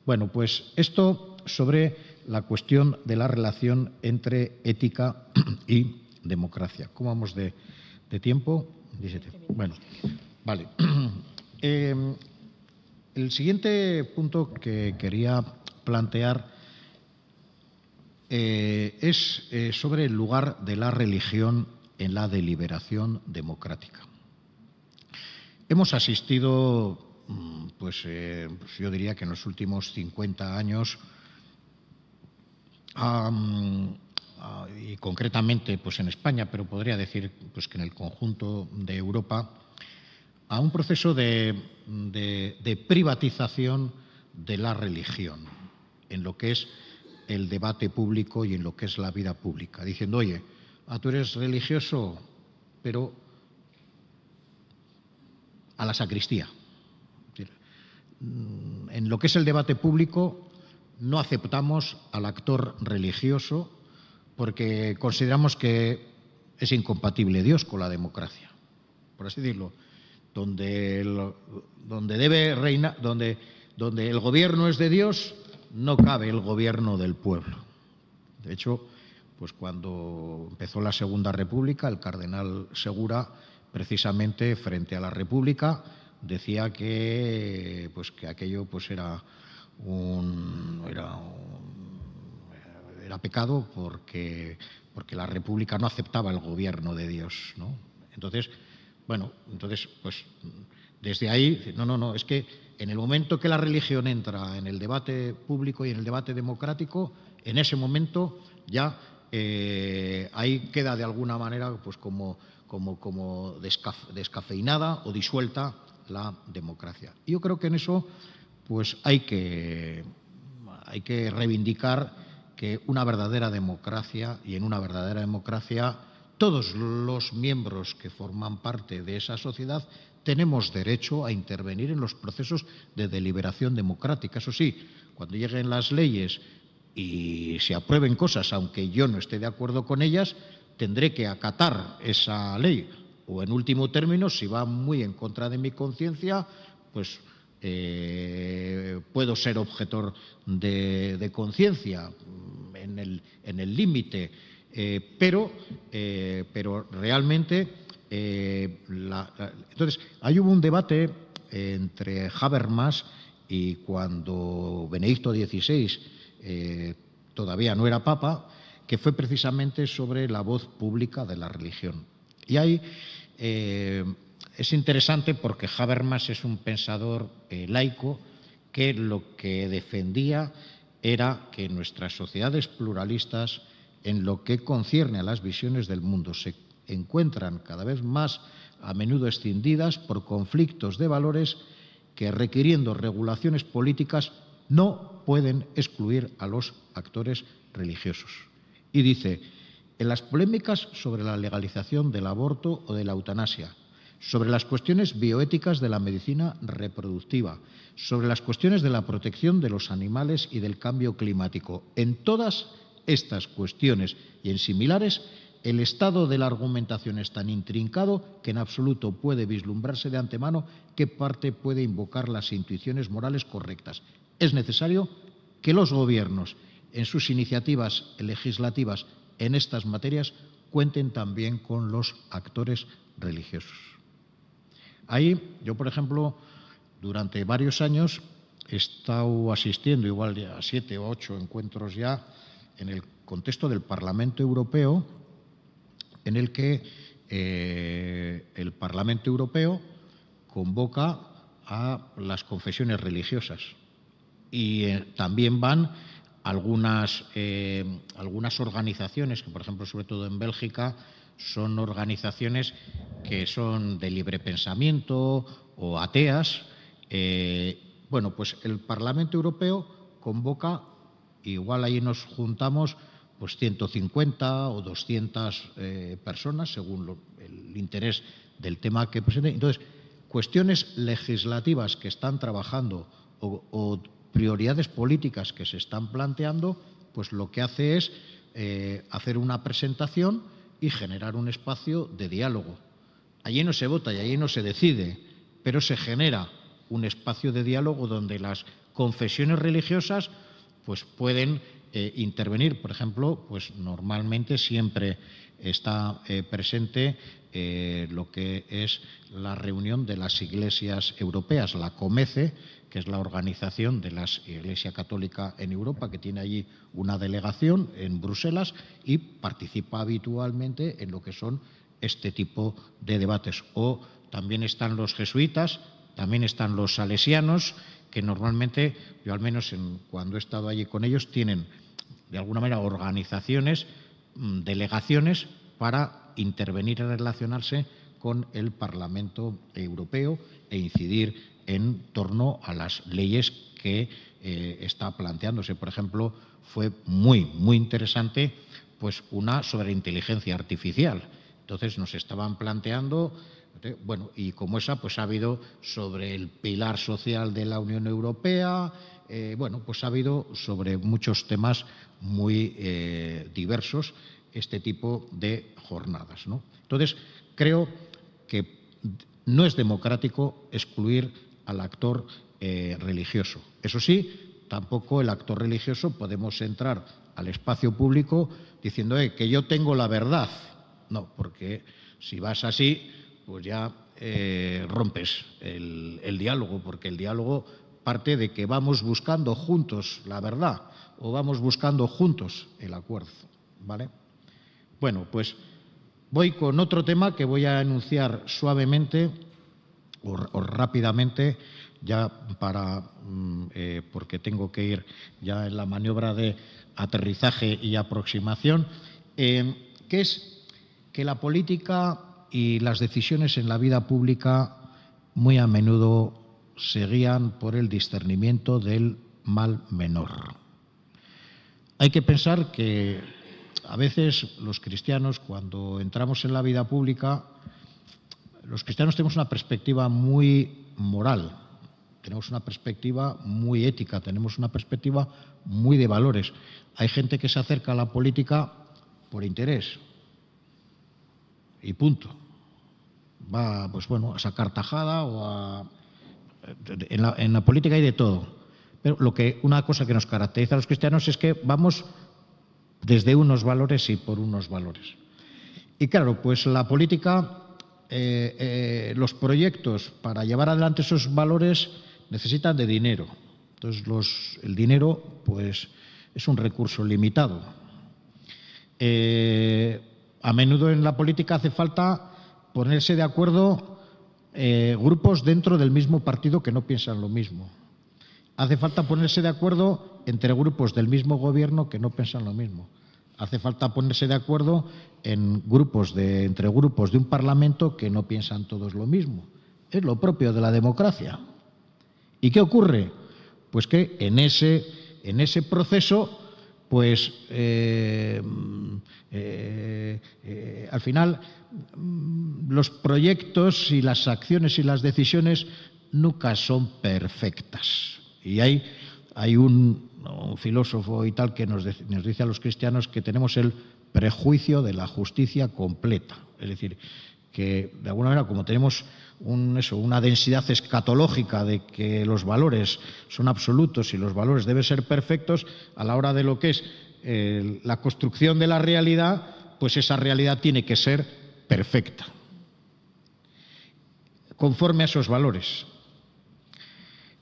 Bueno, pues esto sobre la cuestión de la relación entre ética y democracia. ¿Cómo vamos de tiempo? 17. Bueno, vale. El siguiente punto que quería plantear es sobre el lugar de la religión en la deliberación democrática. Hemos asistido, pues yo diría que en los últimos 50 años, y concretamente pues en España, pero podría decir pues que en el conjunto de Europa, a un proceso de privatización de la religión en lo que es el debate público y en lo que es la vida pública, diciendo, oye, tú eres religioso, pero a la sacristía. En lo que es el debate público no aceptamos al actor religioso porque consideramos que es incompatible Dios con la democracia, por así decirlo. Donde debe reinar, donde el gobierno es de Dios, no cabe el gobierno del pueblo. De hecho, pues cuando empezó la Segunda República, el cardenal Segura, precisamente frente a la República, decía que aquello pues era pecado porque la República no aceptaba el gobierno de Dios, ¿no? Entonces, pues desde ahí, no, es que en el momento que la religión entra en el debate público y en el debate democrático, en ese momento ya ahí queda de alguna manera pues como descafeinada o disuelta la democracia. Y yo creo que en eso pues hay que reivindicar que una verdadera democracia, y en una verdadera democracia todos los miembros que forman parte de esa sociedad tenemos derecho a intervenir en los procesos de deliberación democrática. Eso sí, cuando lleguen las leyes y se aprueben cosas, aunque yo no esté de acuerdo con ellas, tendré que acatar esa ley. O, en último término, si va muy en contra de mi conciencia, pues puedo ser objetor de conciencia en el límite. Pero realmente, entonces, ahí hubo un debate entre Habermas y cuando Benedicto XVI todavía no era papa, que fue precisamente sobre la voz pública de la religión. Y ahí es interesante porque Habermas es un pensador laico que lo que defendía era que nuestras sociedades pluralistas, en lo que concierne a las visiones del mundo, se encuentran cada vez más a menudo escindidas por conflictos de valores que, requiriendo regulaciones políticas, no pueden excluir a los actores religiosos. Y dice, en las polémicas sobre la legalización del aborto o de la eutanasia, sobre las cuestiones bioéticas de la medicina reproductiva, sobre las cuestiones de la protección de los animales y del cambio climático, en todas estas cuestiones y en similares, el estado de la argumentación es tan intrincado que en absoluto puede vislumbrarse de antemano qué parte puede invocar las intuiciones morales correctas. Es necesario que los gobiernos, en sus iniciativas legislativas en estas materias, cuenten también con los actores religiosos. Ahí, yo, por ejemplo, durante varios años he estado asistiendo igual a 7 o 8 encuentros ya en el contexto del Parlamento Europeo, en el que el Parlamento Europeo convoca a las confesiones religiosas y también van algunas organizaciones que, por ejemplo, sobre todo en Bélgica, son organizaciones que son de libre pensamiento o ateas. Bueno, pues el Parlamento Europeo convoca, igual ahí nos juntamos, pues 150 o 200 personas, según el interés del tema que presenten. Entonces, cuestiones legislativas que están trabajando o prioridades políticas que se están planteando, pues lo que hace es hacer una presentación y generar un espacio de diálogo. Allí no se vota y allí no se decide, pero se genera un espacio de diálogo donde las confesiones religiosas pues pueden intervenir. Por ejemplo, pues normalmente siempre está presente lo que es la reunión de las iglesias europeas, la COMECE, que es la organización de la Iglesia Católica en Europa, que tiene allí una delegación en Bruselas y participa habitualmente en lo que son este tipo de debates. O también están los jesuitas, también están los salesianos, que normalmente, yo al menos cuando he estado allí con ellos, tienen de alguna manera organizaciones, delegaciones para intervenir y relacionarse con el Parlamento Europeo e incidir en torno a las leyes que está planteándose. Por ejemplo, fue muy interesante pues una sobre inteligencia artificial. Entonces nos estaban planteando, bueno, y como esa, pues ha habido sobre el pilar social de la Unión Europea, bueno, pues ha habido sobre muchos temas muy diversos este tipo de jornadas, ¿no? Entonces, creo que no es democrático excluir al actor religioso. Eso sí, tampoco el actor religioso podemos entrar al espacio público diciendo que yo tengo la verdad. No, porque si vas así, pues ya rompes el diálogo, porque el diálogo parte de que vamos buscando juntos la verdad o vamos buscando juntos el acuerdo, ¿vale? Bueno, pues voy con otro tema que voy a enunciar suavemente o rápidamente, ya porque tengo que ir ya en la maniobra de aterrizaje y aproximación, que es que la política y las decisiones en la vida pública muy a menudo se guían por el discernimiento del mal menor. Hay que pensar que a veces los cristianos, cuando entramos en la vida pública, los cristianos tenemos una perspectiva muy moral, tenemos una perspectiva muy ética, tenemos una perspectiva muy de valores. Hay gente que se acerca a la política por interés y punto. Va, pues bueno, a sacar tajada o en la política hay de todo. Pero una cosa que nos caracteriza a los cristianos es que vamos desde unos valores y por unos valores. Y claro, pues la política, los proyectos para llevar adelante esos valores necesitan de dinero. Entonces el dinero pues es un recurso limitado. A menudo en la política hace falta ponerse de acuerdo grupos dentro del mismo partido que no piensan lo mismo. Hace falta ponerse de acuerdo entre grupos del mismo gobierno que no piensan lo mismo. Hace falta ponerse de acuerdo entre grupos de un parlamento que no piensan todos lo mismo. Es lo propio de la democracia. ¿Y qué ocurre? Pues que en ese proceso, pues al final los proyectos y las acciones y las decisiones nunca son perfectas. Y hay un filósofo y tal que nos dice a los cristianos que tenemos el prejuicio de la justicia completa. Es decir, que de alguna manera, como tenemos una densidad escatológica de que los valores son absolutos y los valores deben ser perfectos, a la hora de lo que es la construcción de la realidad, pues esa realidad tiene que ser perfecta, conforme a esos valores.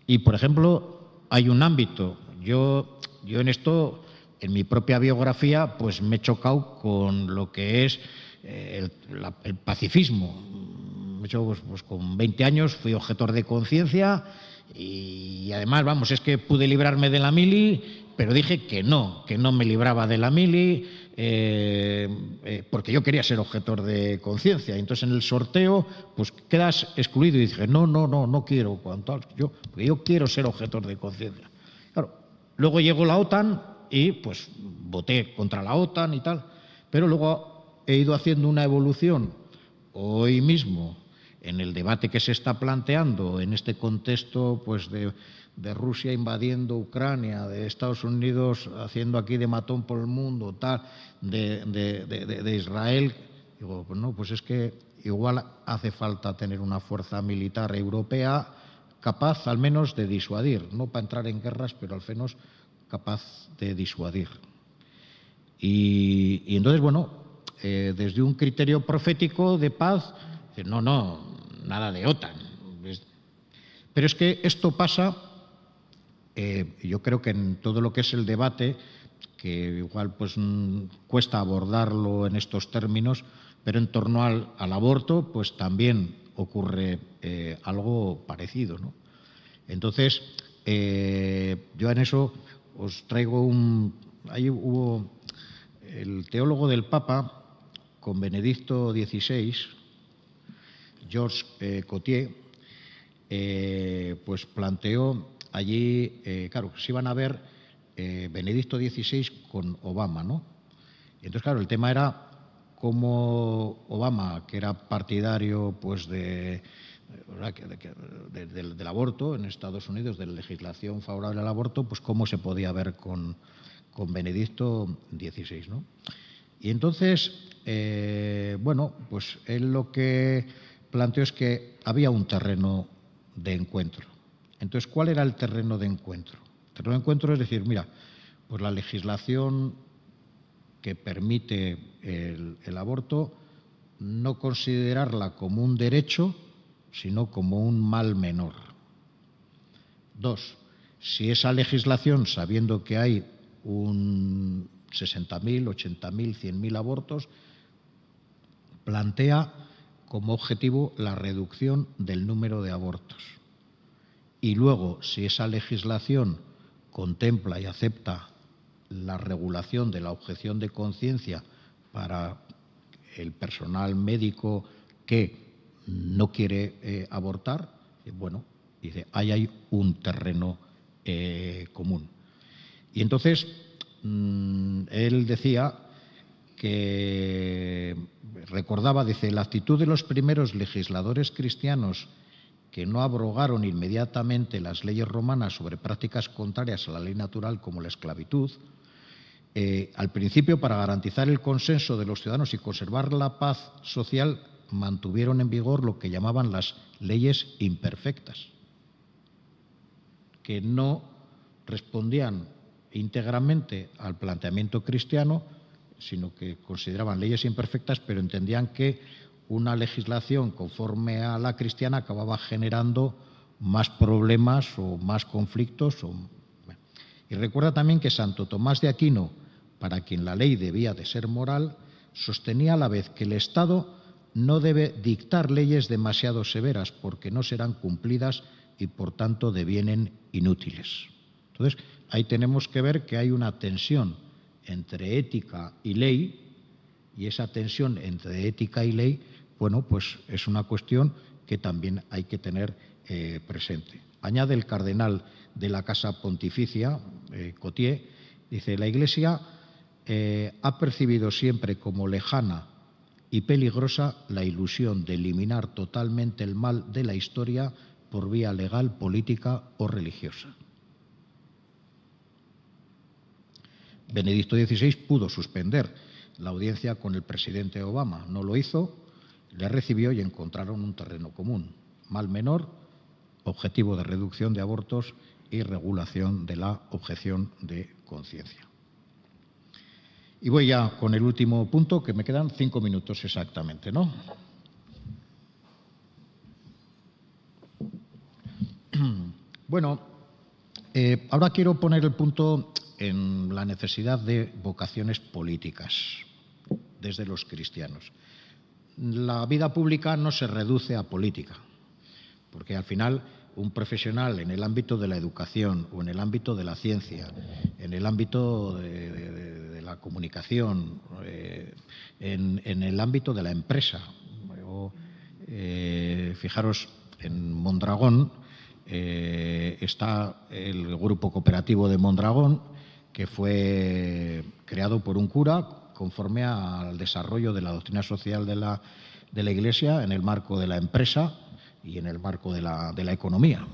Y, por ejemplo, hay un ámbito. Yo en esto, en mi propia biografía, pues me he chocado con lo que es el pacifismo. De hecho, pues con 20 años fui objetor de conciencia y además, vamos, es que pude librarme de la mili, pero dije que no me libraba de la mili porque yo quería ser objetor de conciencia. Entonces, en el sorteo, pues quedas excluido y dije, no quiero, porque yo quiero ser objetor de conciencia. Claro, luego llegó la OTAN y pues voté contra la OTAN y tal, pero luego he ido haciendo una evolución hoy mismo en el debate que se está planteando en este contexto pues de Rusia invadiendo Ucrania, de Estados Unidos haciendo aquí de matón por el mundo, tal, de Israel. Digo, pues no, pues es que igual hace falta tener una fuerza militar europea capaz al menos de disuadir, no para entrar en guerras, pero al menos capaz de disuadir. Y entonces, bueno, desde un criterio profético de paz, no, nada de OTAN. Pero es que esto pasa, yo creo que en todo lo que es el debate, que igual pues cuesta abordarlo en estos términos, pero en torno al aborto pues también ocurre algo parecido, ¿no? Entonces, yo en eso os traigo ahí hubo el teólogo del Papa con Benedicto XVI, Georges Cotier, pues planteó allí, claro, se iban a ver Benedicto XVI con Obama, ¿no? Entonces, claro, el tema era cómo Obama, que era partidario pues del aborto en Estados Unidos, de la legislación favorable al aborto, pues cómo se podía ver con Benedicto XVI, ¿no? Y entonces, bueno, pues él lo que planteó es que había un terreno de encuentro. Entonces, ¿cuál era el terreno de encuentro? El terreno de encuentro es decir, mira, pues la legislación que permite el aborto, no considerarla como un derecho, sino como un mal menor. 2, si esa legislación, sabiendo que hay un 60.000, 80.000, 100.000 abortos, plantea como objetivo la reducción del número de abortos. Y luego, si esa legislación contempla y acepta la regulación de la objeción de conciencia para el personal médico que no quiere abortar, bueno, dice, ahí hay un terreno común. Y entonces, él decía que recordaba, dice, la actitud de los primeros legisladores cristianos que no abrogaron inmediatamente las leyes romanas sobre prácticas contrarias a la ley natural como la esclavitud, al principio, para garantizar el consenso de los ciudadanos y conservar la paz social, mantuvieron en vigor lo que llamaban las leyes imperfectas, que no respondían íntegramente al planteamiento cristiano, sino que consideraban leyes imperfectas, pero entendían que una legislación conforme a la cristiana acababa generando más problemas o más conflictos. Y recuerda también que Santo Tomás de Aquino, para quien la ley debía de ser moral, sostenía a la vez que el Estado no debe dictar leyes demasiado severas porque no serán cumplidas y por tanto devienen inútiles. Entonces, ahí tenemos que ver que hay una tensión entre ética y ley, y esa tensión entre ética y ley, bueno, pues es una cuestión que también hay que tener presente. Añade el cardenal de la Casa Pontificia, Cotier, dice, la Iglesia ha percibido siempre como lejana y peligrosa la ilusión de eliminar totalmente el mal de la historia por vía legal, política o religiosa. Benedicto XVI pudo suspender la audiencia con el presidente Obama. No lo hizo, le recibió y encontraron un terreno común. Mal menor, objetivo de reducción de abortos y regulación de la objeción de conciencia. Y voy ya con el último punto, que me quedan 5 minutos exactamente, ¿no? Bueno, ahora quiero poner el punto en la necesidad de vocaciones políticas desde los cristianos. La vida pública no se reduce a política, porque al final un profesional en el ámbito de la educación o en el ámbito de la ciencia, en el ámbito de la comunicación, en el ámbito de la empresa. Fijaros, en Mondragón está el grupo cooperativo de Mondragón, que fue creado por un cura conforme al desarrollo de la doctrina social de la Iglesia en el marco de la empresa y en el marco de la economía.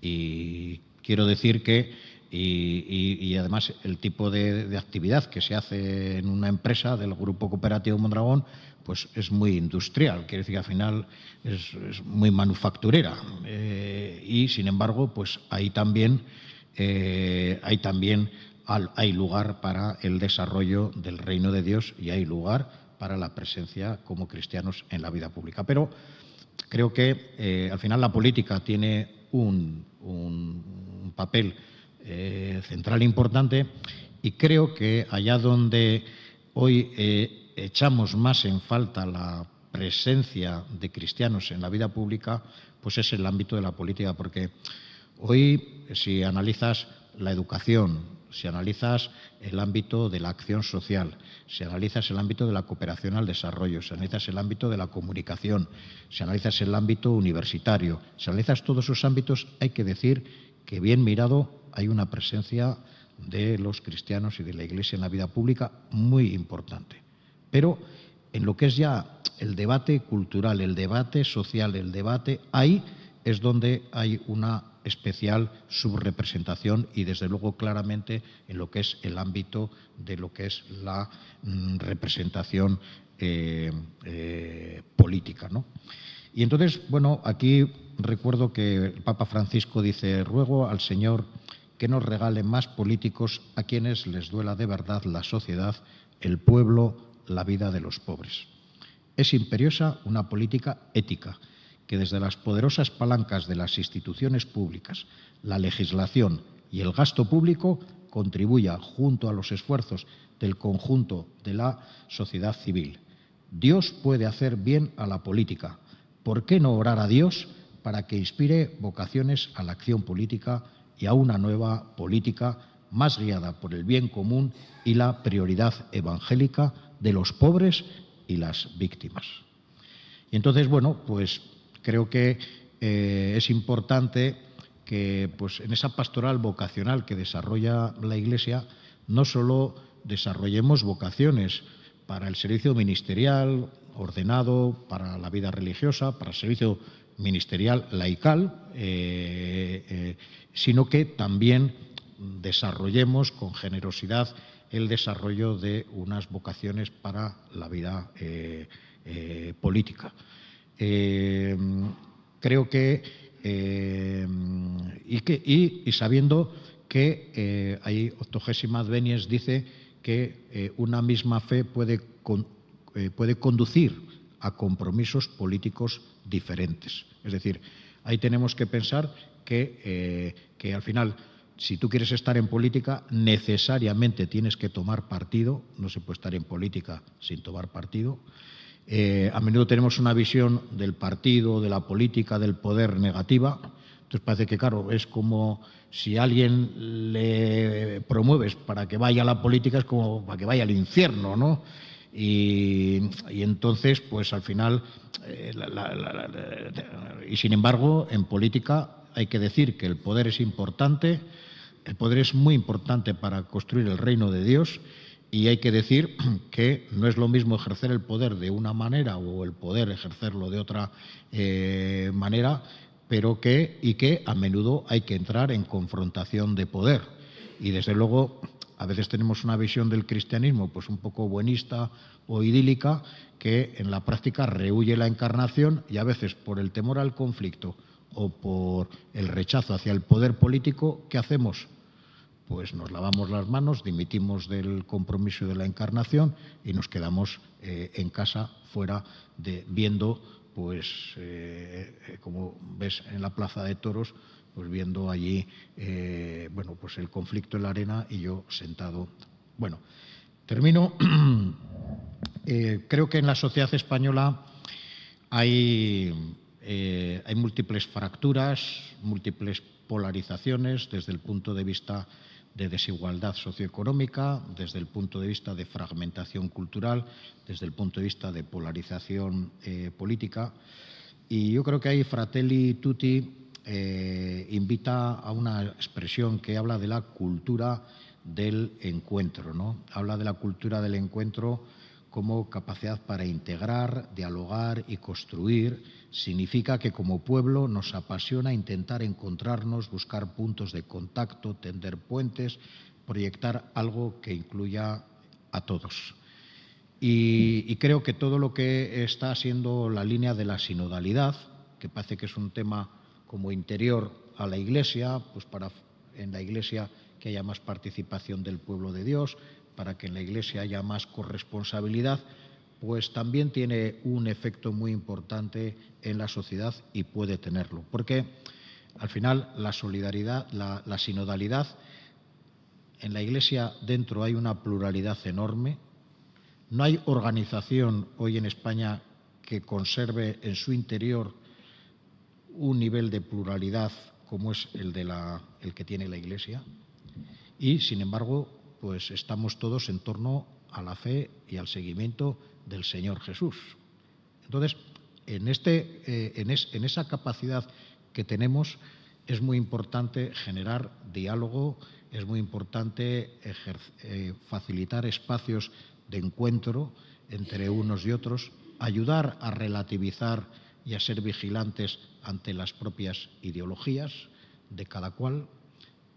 Y quiero decir que, y además el tipo de actividad que se hace en una empresa del Grupo Cooperativo Mondragón, pues es muy industrial, quiere decir que al final es muy manufacturera. Y sin embargo, pues hay lugar para el desarrollo del reino de Dios y hay lugar para la presencia como cristianos en la vida pública. Pero creo que al final la política tiene un papel central importante, y creo que allá donde hoy echamos más en falta la presencia de cristianos en la vida pública, pues es el ámbito de la política, porque hoy, si analizas la educación, si analizas el ámbito de la acción social, si analizas el ámbito de la cooperación al desarrollo, si analizas el ámbito de la comunicación, si analizas el ámbito universitario, si analizas todos esos ámbitos, hay que decir que, bien mirado, hay una presencia de los cristianos y de la Iglesia en la vida pública muy importante. Pero en lo que es ya el debate cultural, el debate social, el debate, ahí es donde hay una especial subrepresentación y, desde luego, claramente en lo que es el ámbito de lo que es la representación política, ¿no? Y entonces, bueno, aquí recuerdo que el Papa Francisco dice: ruego al Señor que nos regale más políticos a quienes les duela de verdad la sociedad, el pueblo, la vida de los pobres. Es imperiosa una política ética que, desde las poderosas palancas de las instituciones públicas, la legislación y el gasto público, contribuya, junto a los esfuerzos del conjunto de la sociedad civil. Dios puede hacer bien a la política. ¿Por qué no orar a Dios para que inspire vocaciones a la acción política y a una nueva política más guiada por el bien común y la prioridad evangélica de los pobres y las víctimas? Y entonces, bueno, pues creo que es importante que, pues, en esa pastoral vocacional que desarrolla la Iglesia, no solo desarrollemos vocaciones para el servicio ministerial ordenado, para la vida religiosa, para el servicio ministerial laical, sino que también desarrollemos con generosidad el desarrollo de unas vocaciones para la vida política. Creo que sabiendo que hay Octogésima Advenies dice que una misma fe puede conducir a compromisos políticos diferentes. Es decir, ahí tenemos que pensar que al final, si tú quieres estar en política, necesariamente tienes que tomar partido. No se puede estar en política sin tomar partido. A menudo tenemos una visión del partido, de la política, del poder negativa. Entonces parece que, claro, es como si a alguien le promueves para que vaya a la política, es como para que vaya al infierno, ¿no? Y entonces, pues al final, y sin embargo, en política hay que decir que el poder es importante, el poder es muy importante para construir el reino de Dios, y hay que decir que no es lo mismo ejercer el poder de una manera o el poder ejercerlo de otra manera, pero que a menudo hay que entrar en confrontación de poder. y desde luego a veces tenemos una visión del cristianismo pues un poco buenista o idílica, que en la práctica rehúye la encarnación, y a veces por el temor al conflicto o por el rechazo hacia el poder político, ¿qué hacemos? Pues nos lavamos las manos, dimitimos del compromiso de la encarnación y nos quedamos en casa, fuera, viendo, pues como ves en la Plaza de Toros, pues viendo allí bueno, pues el conflicto en la arena y yo sentado. Bueno, termino. Creo que en la sociedad española hay múltiples fracturas, múltiples polarizaciones desde el punto de vista de desigualdad socioeconómica, desde el punto de vista de fragmentación cultural, desde el punto de vista de polarización política. Y yo creo que ahí Fratelli Tutti invita a una expresión que habla de la cultura del encuentro, ¿no? Habla de la cultura del encuentro como capacidad para integrar, dialogar y construir. Significa que como pueblo nos apasiona intentar encontrarnos, buscar puntos de contacto, tender puentes, proyectar algo que incluya a todos. Y creo que todo lo que está siendo la línea de la sinodalidad, que parece que es un tema como interior a la Iglesia, pues para en la Iglesia que haya más participación del pueblo de Dios, para que en la Iglesia haya más corresponsabilidad, pues también tiene un efecto muy importante en la sociedad y puede tenerlo. Porque al final la solidaridad, la sinodalidad, en la Iglesia dentro hay una pluralidad enorme. No hay organización hoy en España que conserve en su interior un nivel de pluralidad como es el que tiene la Iglesia. Y, sin embargo, pues estamos todos en torno a la fe y al seguimiento del Señor Jesús. Entonces, en esa capacidad que tenemos es muy importante generar diálogo, es muy importante facilitar espacios de encuentro entre unos y otros, ayudar a relativizar y a ser vigilantes ante las propias ideologías de cada cual,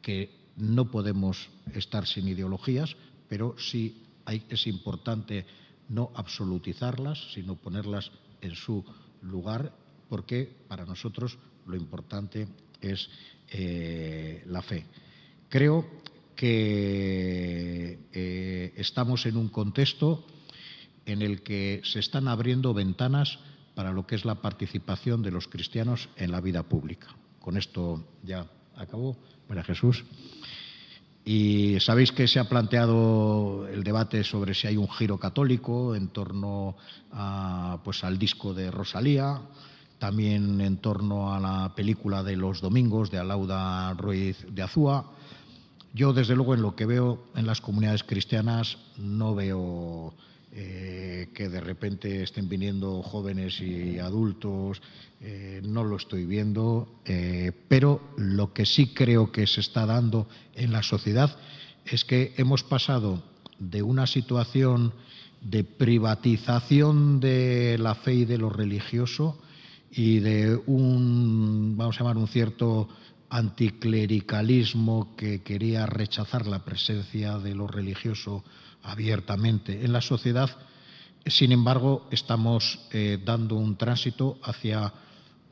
que no podemos estar sin ideologías, pero sí es importante no absolutizarlas, sino ponerlas en su lugar, porque para nosotros lo importante es la fe. Creo que estamos en un contexto en el que se están abriendo ventanas para lo que es la participación de los cristianos en la vida pública. Con esto ya acabó. María Jesús. Y sabéis que se ha planteado el debate sobre si hay un giro católico en torno al disco de Rosalía, también en torno a la película de Los Domingos de Alauda Ruiz de Azúa. Yo, desde luego, en lo que veo en las comunidades cristianas, no veo que de repente estén viniendo jóvenes y adultos, no lo estoy viendo, pero lo que sí creo que se está dando en la sociedad es que hemos pasado de una situación de privatización de la fe y de lo religioso y de vamos a llamar, un cierto anticlericalismo que quería rechazar la presencia de lo religioso abiertamente en la sociedad. Sin embargo, estamos dando un tránsito hacia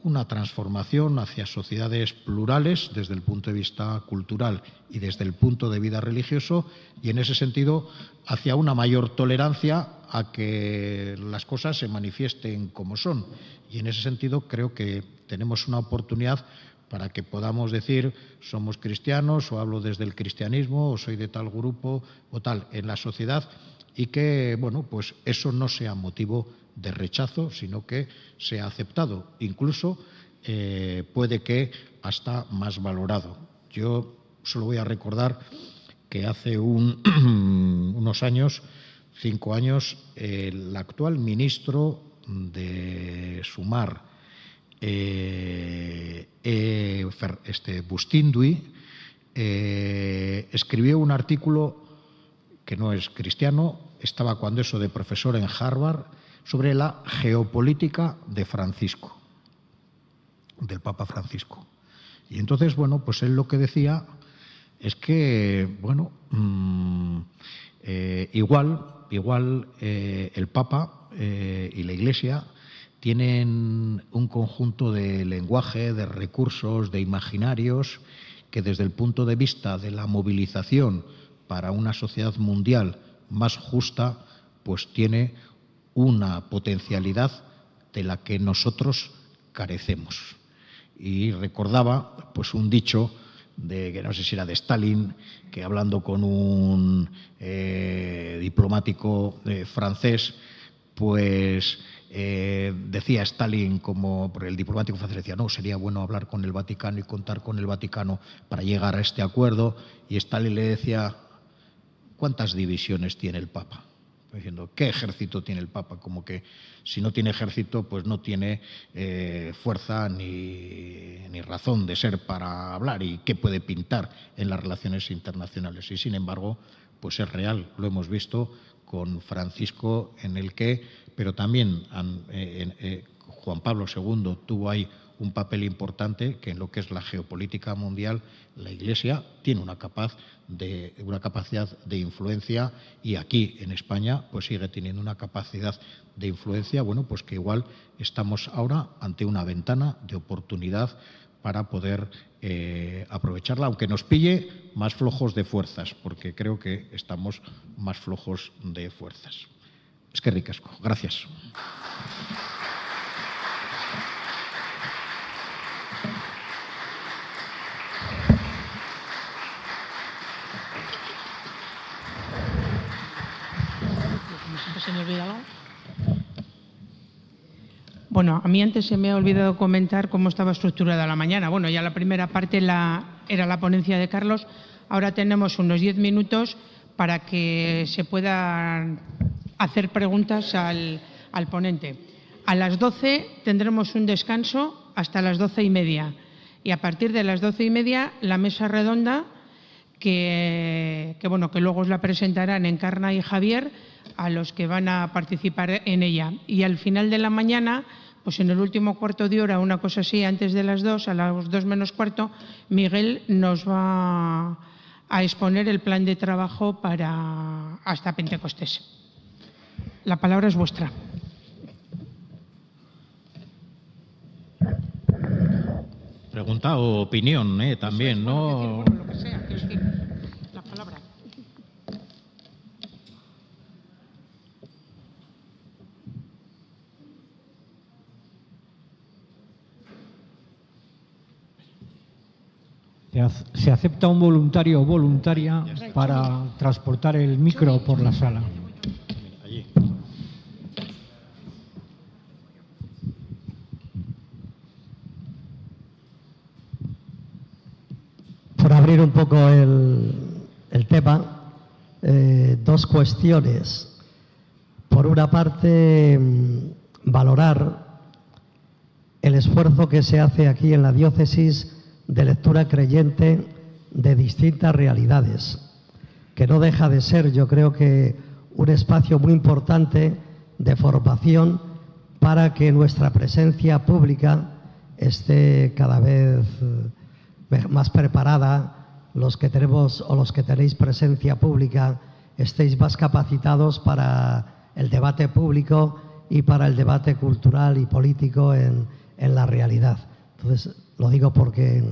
una transformación, hacia sociedades plurales desde el punto de vista cultural y desde el punto de vida religioso, y en ese sentido hacia una mayor tolerancia a que las cosas se manifiesten como son. Y en ese sentido creo que tenemos una oportunidad para que podamos decir somos cristianos, o hablo desde el cristianismo, o soy de tal grupo o tal en la sociedad, y que pues eso no sea motivo de rechazo, sino que sea aceptado, incluso puede que hasta más valorado. Yo solo voy a recordar que hace unos años, 5 años, el actual ministro de Sumar, Bustindui, escribió un artículo que no es cristiano, estaba cuando eso de profesor en Harvard, sobre la geopolítica de Francisco, del Papa Francisco. Y entonces, pues él lo que decía es que, bueno, igual el Papa y la Iglesia tienen un conjunto de lenguaje, de recursos, de imaginarios que desde el punto de vista de la movilización para una sociedad mundial más justa, pues tiene una potencialidad de la que nosotros carecemos. Y recordaba pues un dicho que no sé si era de Stalin, que hablando con un diplomático francés, pues decía Stalin, como el diplomático francés decía, no, sería bueno hablar con el Vaticano y contar con el Vaticano para llegar a este acuerdo, y Stalin le decía, ¿cuántas divisiones tiene el Papa? Diciendo, ¿qué ejército tiene el Papa? Como que si no tiene ejército, pues no tiene fuerza ni razón de ser para hablar, y qué puede pintar en las relaciones internacionales. Y sin embargo, pues es real, lo hemos visto con Francisco, pero también Juan Pablo II tuvo ahí un papel importante, que en lo que es la geopolítica mundial, la Iglesia tiene una capacidad de influencia, y aquí en España pues sigue teniendo una capacidad de influencia, bueno, pues que igual estamos ahora ante una ventana de oportunidad para poder aprovecharla, aunque nos pille más flojos de fuerzas, porque creo que estamos más flojos de fuerzas. Eskerrik asko. Gracias. ¿Se me olvida algo? Bueno, a mí antes se me ha olvidado comentar cómo estaba estructurada la mañana. Bueno, ya la primera parte era la ponencia de Carlos. Ahora tenemos unos 10 minutos para que se puedan hacer preguntas al ponente. A las 12 tendremos un descanso hasta las 12:30. Y a partir de las 12:30, la mesa redonda, que luego os la presentarán Encarna y Javier, a los que van a participar en ella. Y al final de la mañana, pues en el último cuarto de hora, una cosa así, antes de las 2, a las 2 menos cuarto, Miguel nos va a exponer el plan de trabajo hasta Pentecostés. La palabra es vuestra. Pregunta o opinión, también, ¿no? Lo que sea, quiero decir, la palabra. Se acepta un voluntario o voluntaria para transportar el micro por la sala. Allí. Por abrir un poco el tema, dos cuestiones. Por una parte, valorar el esfuerzo que se hace aquí en la diócesis de lectura creyente de distintas realidades, que no deja de ser, yo creo que, un espacio muy importante de formación para que nuestra presencia pública esté cada vez más preparada, los que tenemos o los que tenéis presencia pública estéis más capacitados para el debate público y para el debate cultural y político en la realidad. Entonces, lo digo porque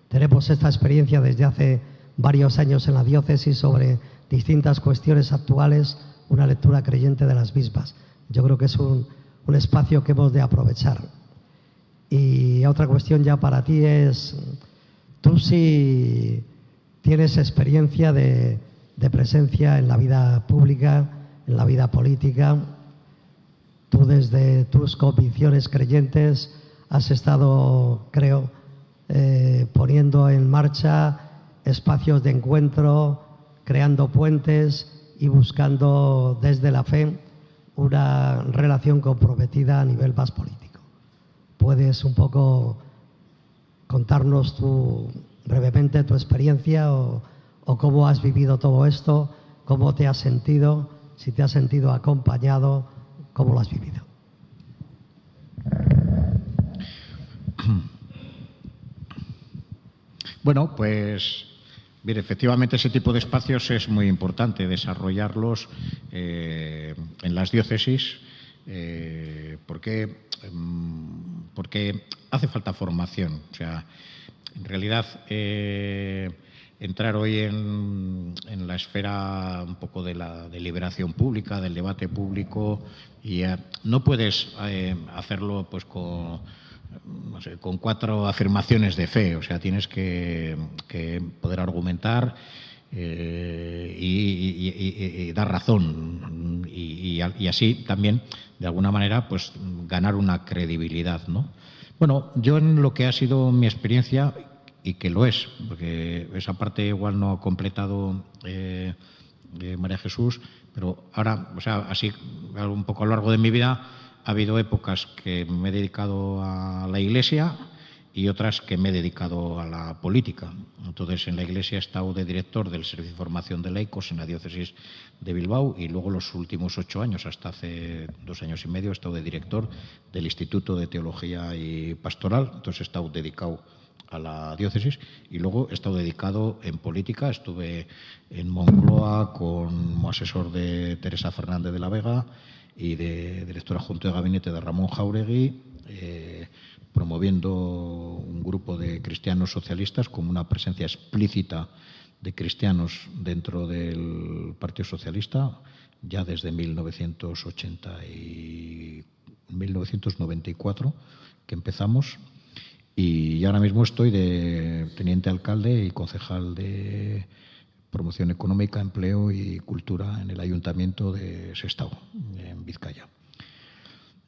tenemos esta experiencia desde hace varios años en la diócesis sobre distintas cuestiones actuales, una lectura creyente de las mismas. Yo creo que es un espacio que hemos de aprovechar. Y otra cuestión ya para ti es, tú sí tienes experiencia de presencia en la vida pública, en la vida política. Tú desde tus convicciones creyentes has estado, creo, poniendo en marcha espacios de encuentro, creando puentes y buscando desde la fe una relación comprometida a nivel más político. ¿Puedes un poco contarnos brevemente tu experiencia o cómo has vivido todo esto, cómo te has sentido, si te has sentido acompañado, cómo lo has vivido? Bueno, pues Bien, efectivamente ese tipo de espacios es muy importante desarrollarlos en las diócesis porque hace falta formación. O sea, en realidad entrar hoy en la esfera un poco de la deliberación pública, del debate público, y no puedes hacerlo pues con 4 afirmaciones de fe. O sea, tienes que poder argumentar y dar razón y así también, de alguna manera, pues ganar una credibilidad, ¿no? Bueno, yo en lo que ha sido mi experiencia, y que lo es, porque esa parte igual no ha completado María Jesús, pero ahora, o sea, así un poco a lo largo de mi vida ha habido épocas que me he dedicado a la Iglesia y otras que me he dedicado a la política. Entonces, en la Iglesia he estado de director del Servicio de Formación de Laicos en la diócesis de Bilbao, y luego los últimos 8 años, hasta hace 2 años y medio, he estado de director del Instituto de Teología y Pastoral. Entonces he estado dedicado a la diócesis y luego he estado dedicado en política. Estuve en Moncloa como asesor de Teresa Fernández de la Vega y de director adjunto de gabinete de Ramón Jáuregui, promoviendo un grupo de cristianos socialistas con una presencia explícita de cristianos dentro del Partido Socialista ya desde 1994 que empezamos. Y ahora mismo estoy de teniente alcalde y concejal de Promoción Económica, Empleo y Cultura en el Ayuntamiento de Sestao, en Vizcaya.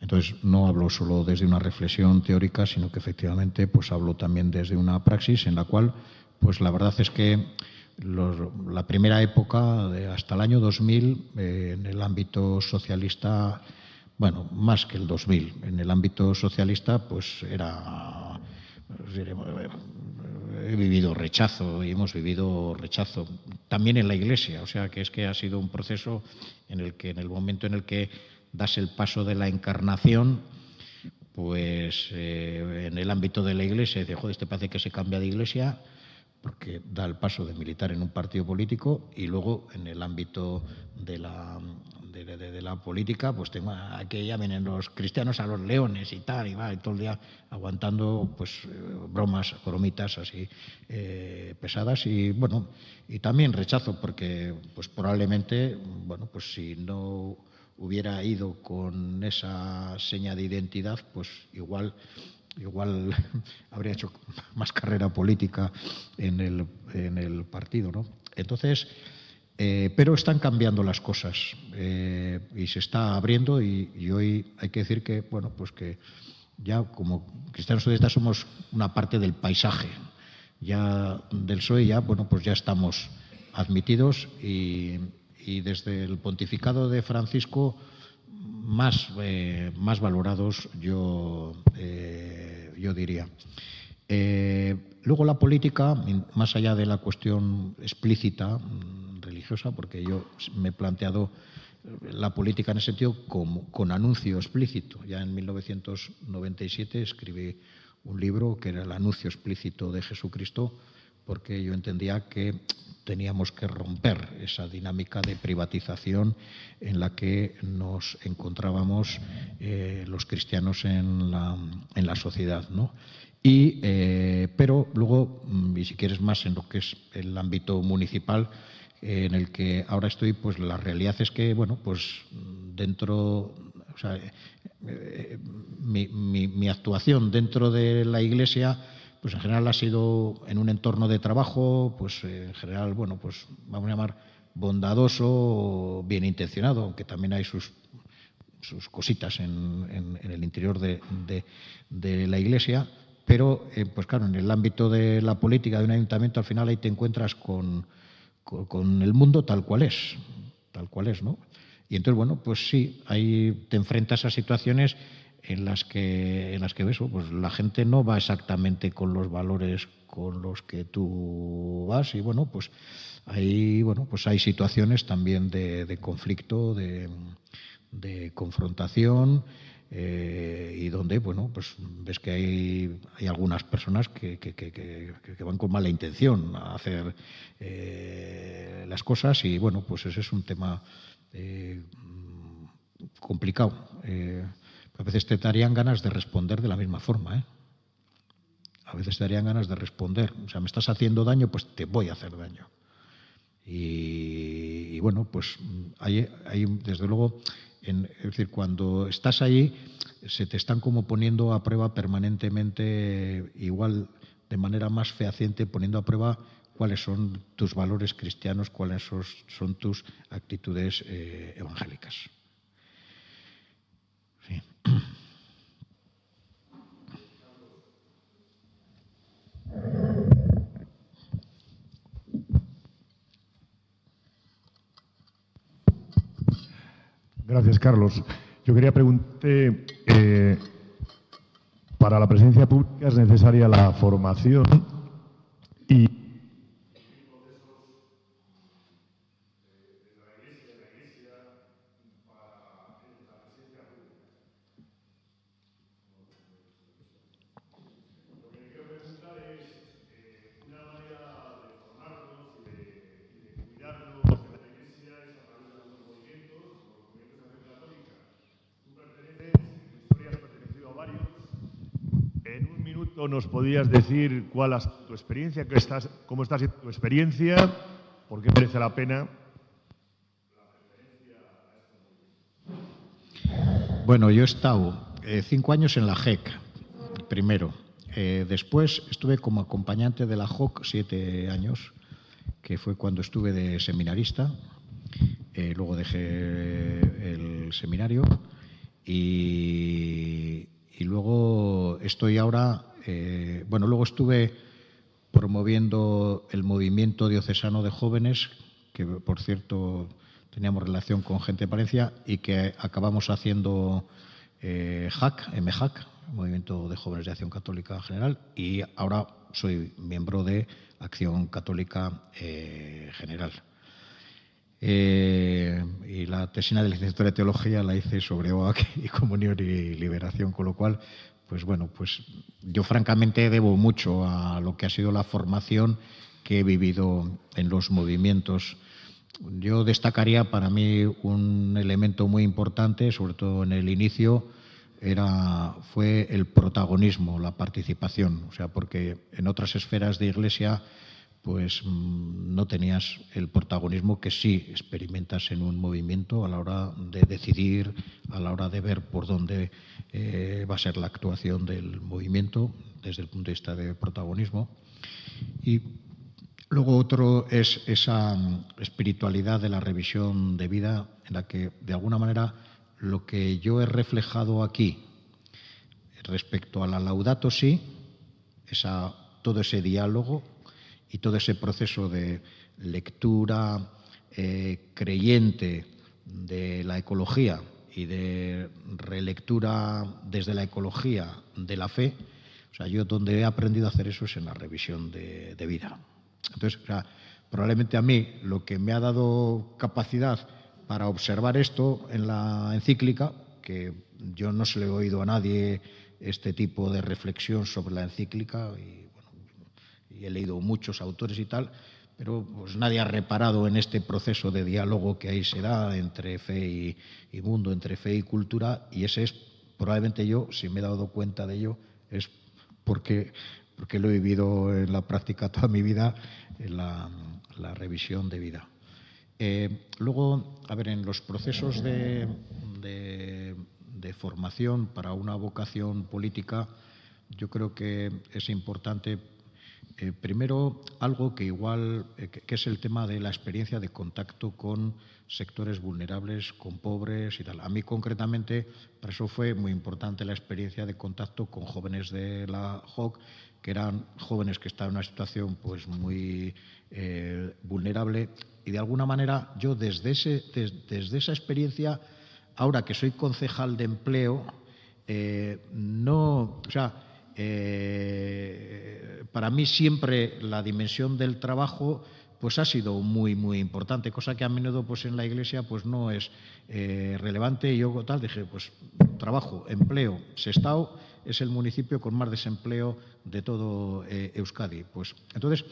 Entonces, no hablo solo desde una reflexión teórica, sino que efectivamente pues hablo también desde una praxis en la cual, pues la verdad es que la primera época, hasta el año 2000, en el ámbito socialista, bueno, más que el 2000, en el ámbito socialista, pues he vivido rechazo y hemos vivido rechazo también en la Iglesia. O sea, que es que ha sido un proceso en el que, en el momento en el que das el paso de la encarnación, pues en el ámbito de la Iglesia, dice, joder, parece que se cambia de iglesia, porque da el paso de militar en un partido político, y luego en el ámbito de la política, pues aquí ya vienen los cristianos a los leones y tal, y va y todo el día aguantando pues bromitas así pesadas, y bueno, y también rechazo, porque pues probablemente, bueno, pues si no hubiera ido con esa seña de identidad, pues igual habría hecho más carrera política en el partido, ¿no? Entonces, pero están cambiando las cosas y se está abriendo, y hoy hay que decir que, bueno, pues que ya como cristianos socialistas somos una parte del paisaje ya del PSOE, ya, bueno, pues ya estamos admitidos, y desde el pontificado de Francisco más valorados, yo diría. Luego la política, más allá de la cuestión explícita religiosa, porque yo me he planteado la política en ese sentido con anuncio explícito. Ya en 1997 escribí un libro que era el anuncio explícito de Jesucristo, porque yo entendía que teníamos que romper esa dinámica de privatización en la que nos encontrábamos los cristianos en la sociedad, ¿no? Pero luego, y si quieres más en lo que es el ámbito municipal, en el que ahora estoy, pues la realidad es que, bueno, pues dentro, o sea, mi actuación dentro de la Iglesia, pues en general ha sido en un entorno de trabajo, pues en general, bueno, pues vamos a llamar bondadoso o bien intencionado, aunque también hay sus cositas en el interior de la Iglesia, pero pues claro, en el ámbito de la política de un ayuntamiento, al final ahí te encuentras con el mundo tal cual es, ¿no? Y entonces, bueno, pues sí, ahí te enfrentas a situaciones en las que ves, pues la gente no va exactamente con los valores con los que tú vas, y bueno, pues hay situaciones también de conflicto, de confrontación, y donde, bueno, pues ves que hay algunas personas que van con mala intención a hacer las cosas y, bueno, pues ese es un tema complicado. A veces te darían ganas de responder de la misma forma, ¿eh? A veces te darían ganas de responder. O sea, me estás haciendo daño, pues te voy a hacer daño. Y bueno, pues hay desde luego, es decir, cuando estás ahí, se te están como poniendo a prueba permanentemente, igual de manera más fehaciente, poniendo a prueba cuáles son tus valores cristianos, cuáles son tus actitudes evangélicas. Sí. Gracias, Carlos. Yo quería preguntarte, para la presencia pública es necesaria la formación y ¿nos podías decir cuál es tu experiencia, cómo está siendo tu experiencia, por qué merece la pena? Bueno, yo he estado 5 años en la JEC, primero. Después estuve como acompañante de la JOC 7 años, que fue cuando estuve de seminarista. Luego dejé el seminario y luego estoy ahora... luego estuve promoviendo el movimiento diocesano de jóvenes, que por cierto teníamos relación con gente de Palencia y que acabamos haciendo MJAC, Movimiento de Jóvenes de Acción Católica General, y ahora soy miembro de Acción Católica General. Y la tesina de licenciatura de Teología la hice sobre OAC y Comunión y Liberación, con lo cual, pues bueno, pues yo francamente debo mucho a lo que ha sido la formación que he vivido en los movimientos. Yo destacaría para mí un elemento muy importante, sobre todo en el inicio, fue el protagonismo, la participación. O sea, porque en otras esferas de Iglesia pues no tenías el protagonismo que sí experimentas en un movimiento a la hora de decidir, a la hora de ver por dónde va a ser la actuación del movimiento desde el punto de vista de protagonismo. Y luego otro es esa espiritualidad de la revisión de vida, en la que de alguna manera lo que yo he reflejado aquí respecto a la Laudato Si, todo ese diálogo y todo ese proceso de lectura creyente de la ecología y de relectura desde la ecología de la fe, o sea, yo donde he aprendido a hacer eso es en la revisión de vida. Entonces, o sea, probablemente a mí lo que me ha dado capacidad para observar esto en la encíclica, que yo no se le he oído a nadie este tipo de reflexión sobre la encíclica, y he leído muchos autores y tal, pero pues nadie ha reparado en este proceso de diálogo que ahí se da entre fe y mundo, entre fe y cultura, y ese es probablemente yo, si me he dado cuenta de ello, es porque lo he vivido en la práctica toda mi vida, en la revisión de vida. Luego, a ver, en los procesos de formación para una vocación política, yo creo que es importante, primero, algo que igual, que es el tema de la experiencia de contacto con sectores vulnerables, con pobres y tal. A mí concretamente, para eso fue muy importante la experiencia de contacto con jóvenes de la JOC, que eran jóvenes que estaban en una situación pues muy vulnerable, y de alguna manera yo desde esa experiencia, ahora que soy concejal de empleo, para mí siempre la dimensión del trabajo pues ha sido muy, muy importante, cosa que a menudo pues en la Iglesia pues no es relevante. Y yo tal dije, pues trabajo, empleo, Sestao es el municipio con más desempleo de todo Euskadi. Pues entonces,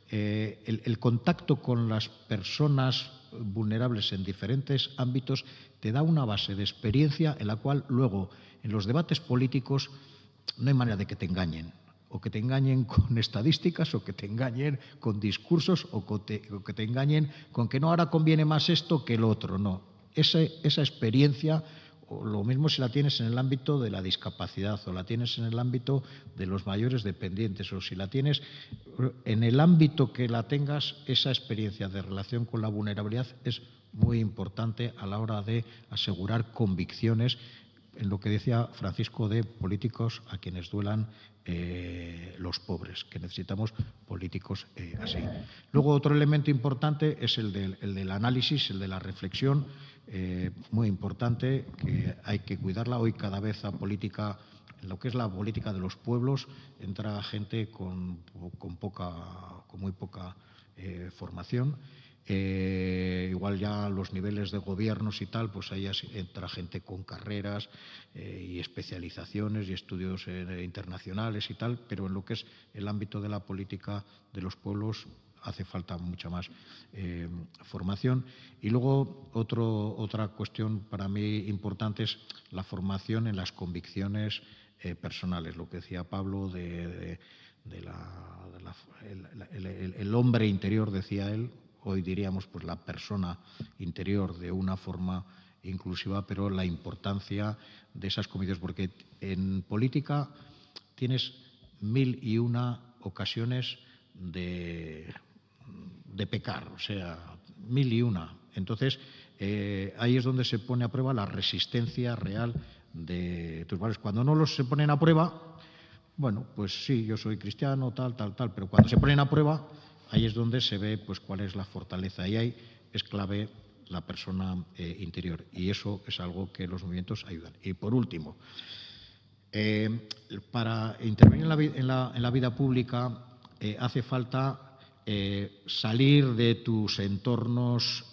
el contacto con las personas vulnerables en diferentes ámbitos te da una base de experiencia en la cual luego en los debates políticos no hay manera de que te engañen. O que te engañen con estadísticas, o que te engañen con discursos, o que te engañen con que no, ahora conviene más esto que el otro. No, esa experiencia, o lo mismo si la tienes en el ámbito de la discapacidad, o la tienes en el ámbito de los mayores dependientes, o si la tienes en el ámbito que la tengas, esa experiencia de relación con la vulnerabilidad es muy importante a la hora de asegurar convicciones en lo que decía Francisco de políticos a quienes duelan los pobres, que necesitamos políticos así. Luego, otro elemento importante es el del análisis, el de la reflexión, muy importante, que hay que cuidarla. Hoy cada vez a política, en lo que es la política de los pueblos, entra gente con muy poca formación. Igual ya los niveles de gobiernos y tal, pues ahí entra gente con carreras y especializaciones y estudios internacionales y tal, pero en lo que es el ámbito de la política de los pueblos hace falta mucha más formación. Y luego otra cuestión para mí importante es la formación en las convicciones personales, lo que decía Pablo el hombre interior, decía él. Hoy diríamos pues la persona interior de una forma inclusiva, pero la importancia de esas convicciones, porque en política tienes 1001 ocasiones de pecar, o sea, 1001. Entonces, ahí es donde se pone a prueba la resistencia real de tus valores. Cuando no los se ponen a prueba, bueno, pues sí, yo soy cristiano, tal, pero cuando se ponen a prueba, ahí es donde se ve pues cuál es la fortaleza, y ahí es clave la persona interior, y eso es algo que los movimientos ayudan. Y por último, para intervenir en la vida pública hace falta salir de tus entornos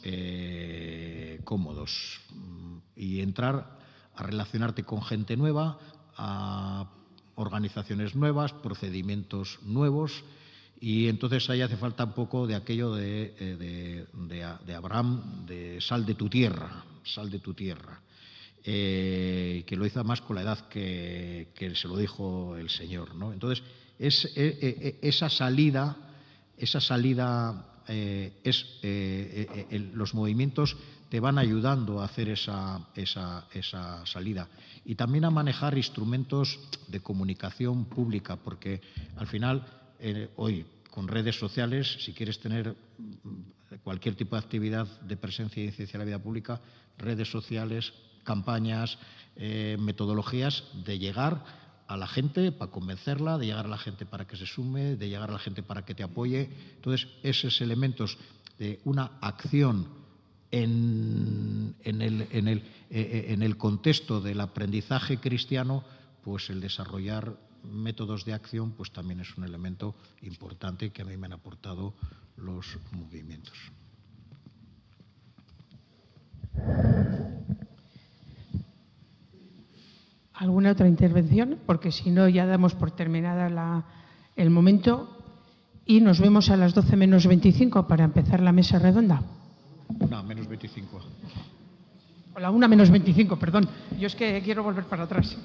cómodos y entrar a relacionarte con gente nueva, a organizaciones nuevas, procedimientos nuevos. Y entonces ahí hace falta un poco de aquello de Abraham, de sal de tu tierra, que lo hizo más con la edad que se lo dijo el Señor, ¿no? Entonces, esa salida los movimientos te van ayudando a hacer esa salida, y también a manejar instrumentos de comunicación pública, porque al final hoy, con redes sociales, si quieres tener cualquier tipo de actividad de presencia y incidencia en la vida pública, redes sociales, campañas, metodologías de llegar a la gente para convencerla, de llegar a la gente para que se sume, de llegar a la gente para que te apoye. Entonces, esos elementos de una acción en el contexto del aprendizaje cristiano, pues el desarrollar métodos de acción pues también es un elemento importante que a mí me han aportado los movimientos. ¿Alguna otra intervención? Porque si no, ya damos por terminada el momento y nos vemos a las 12 menos 25 para empezar la mesa redonda. No, menos 25. O la 1 menos 25, perdón. Yo es que quiero volver para atrás.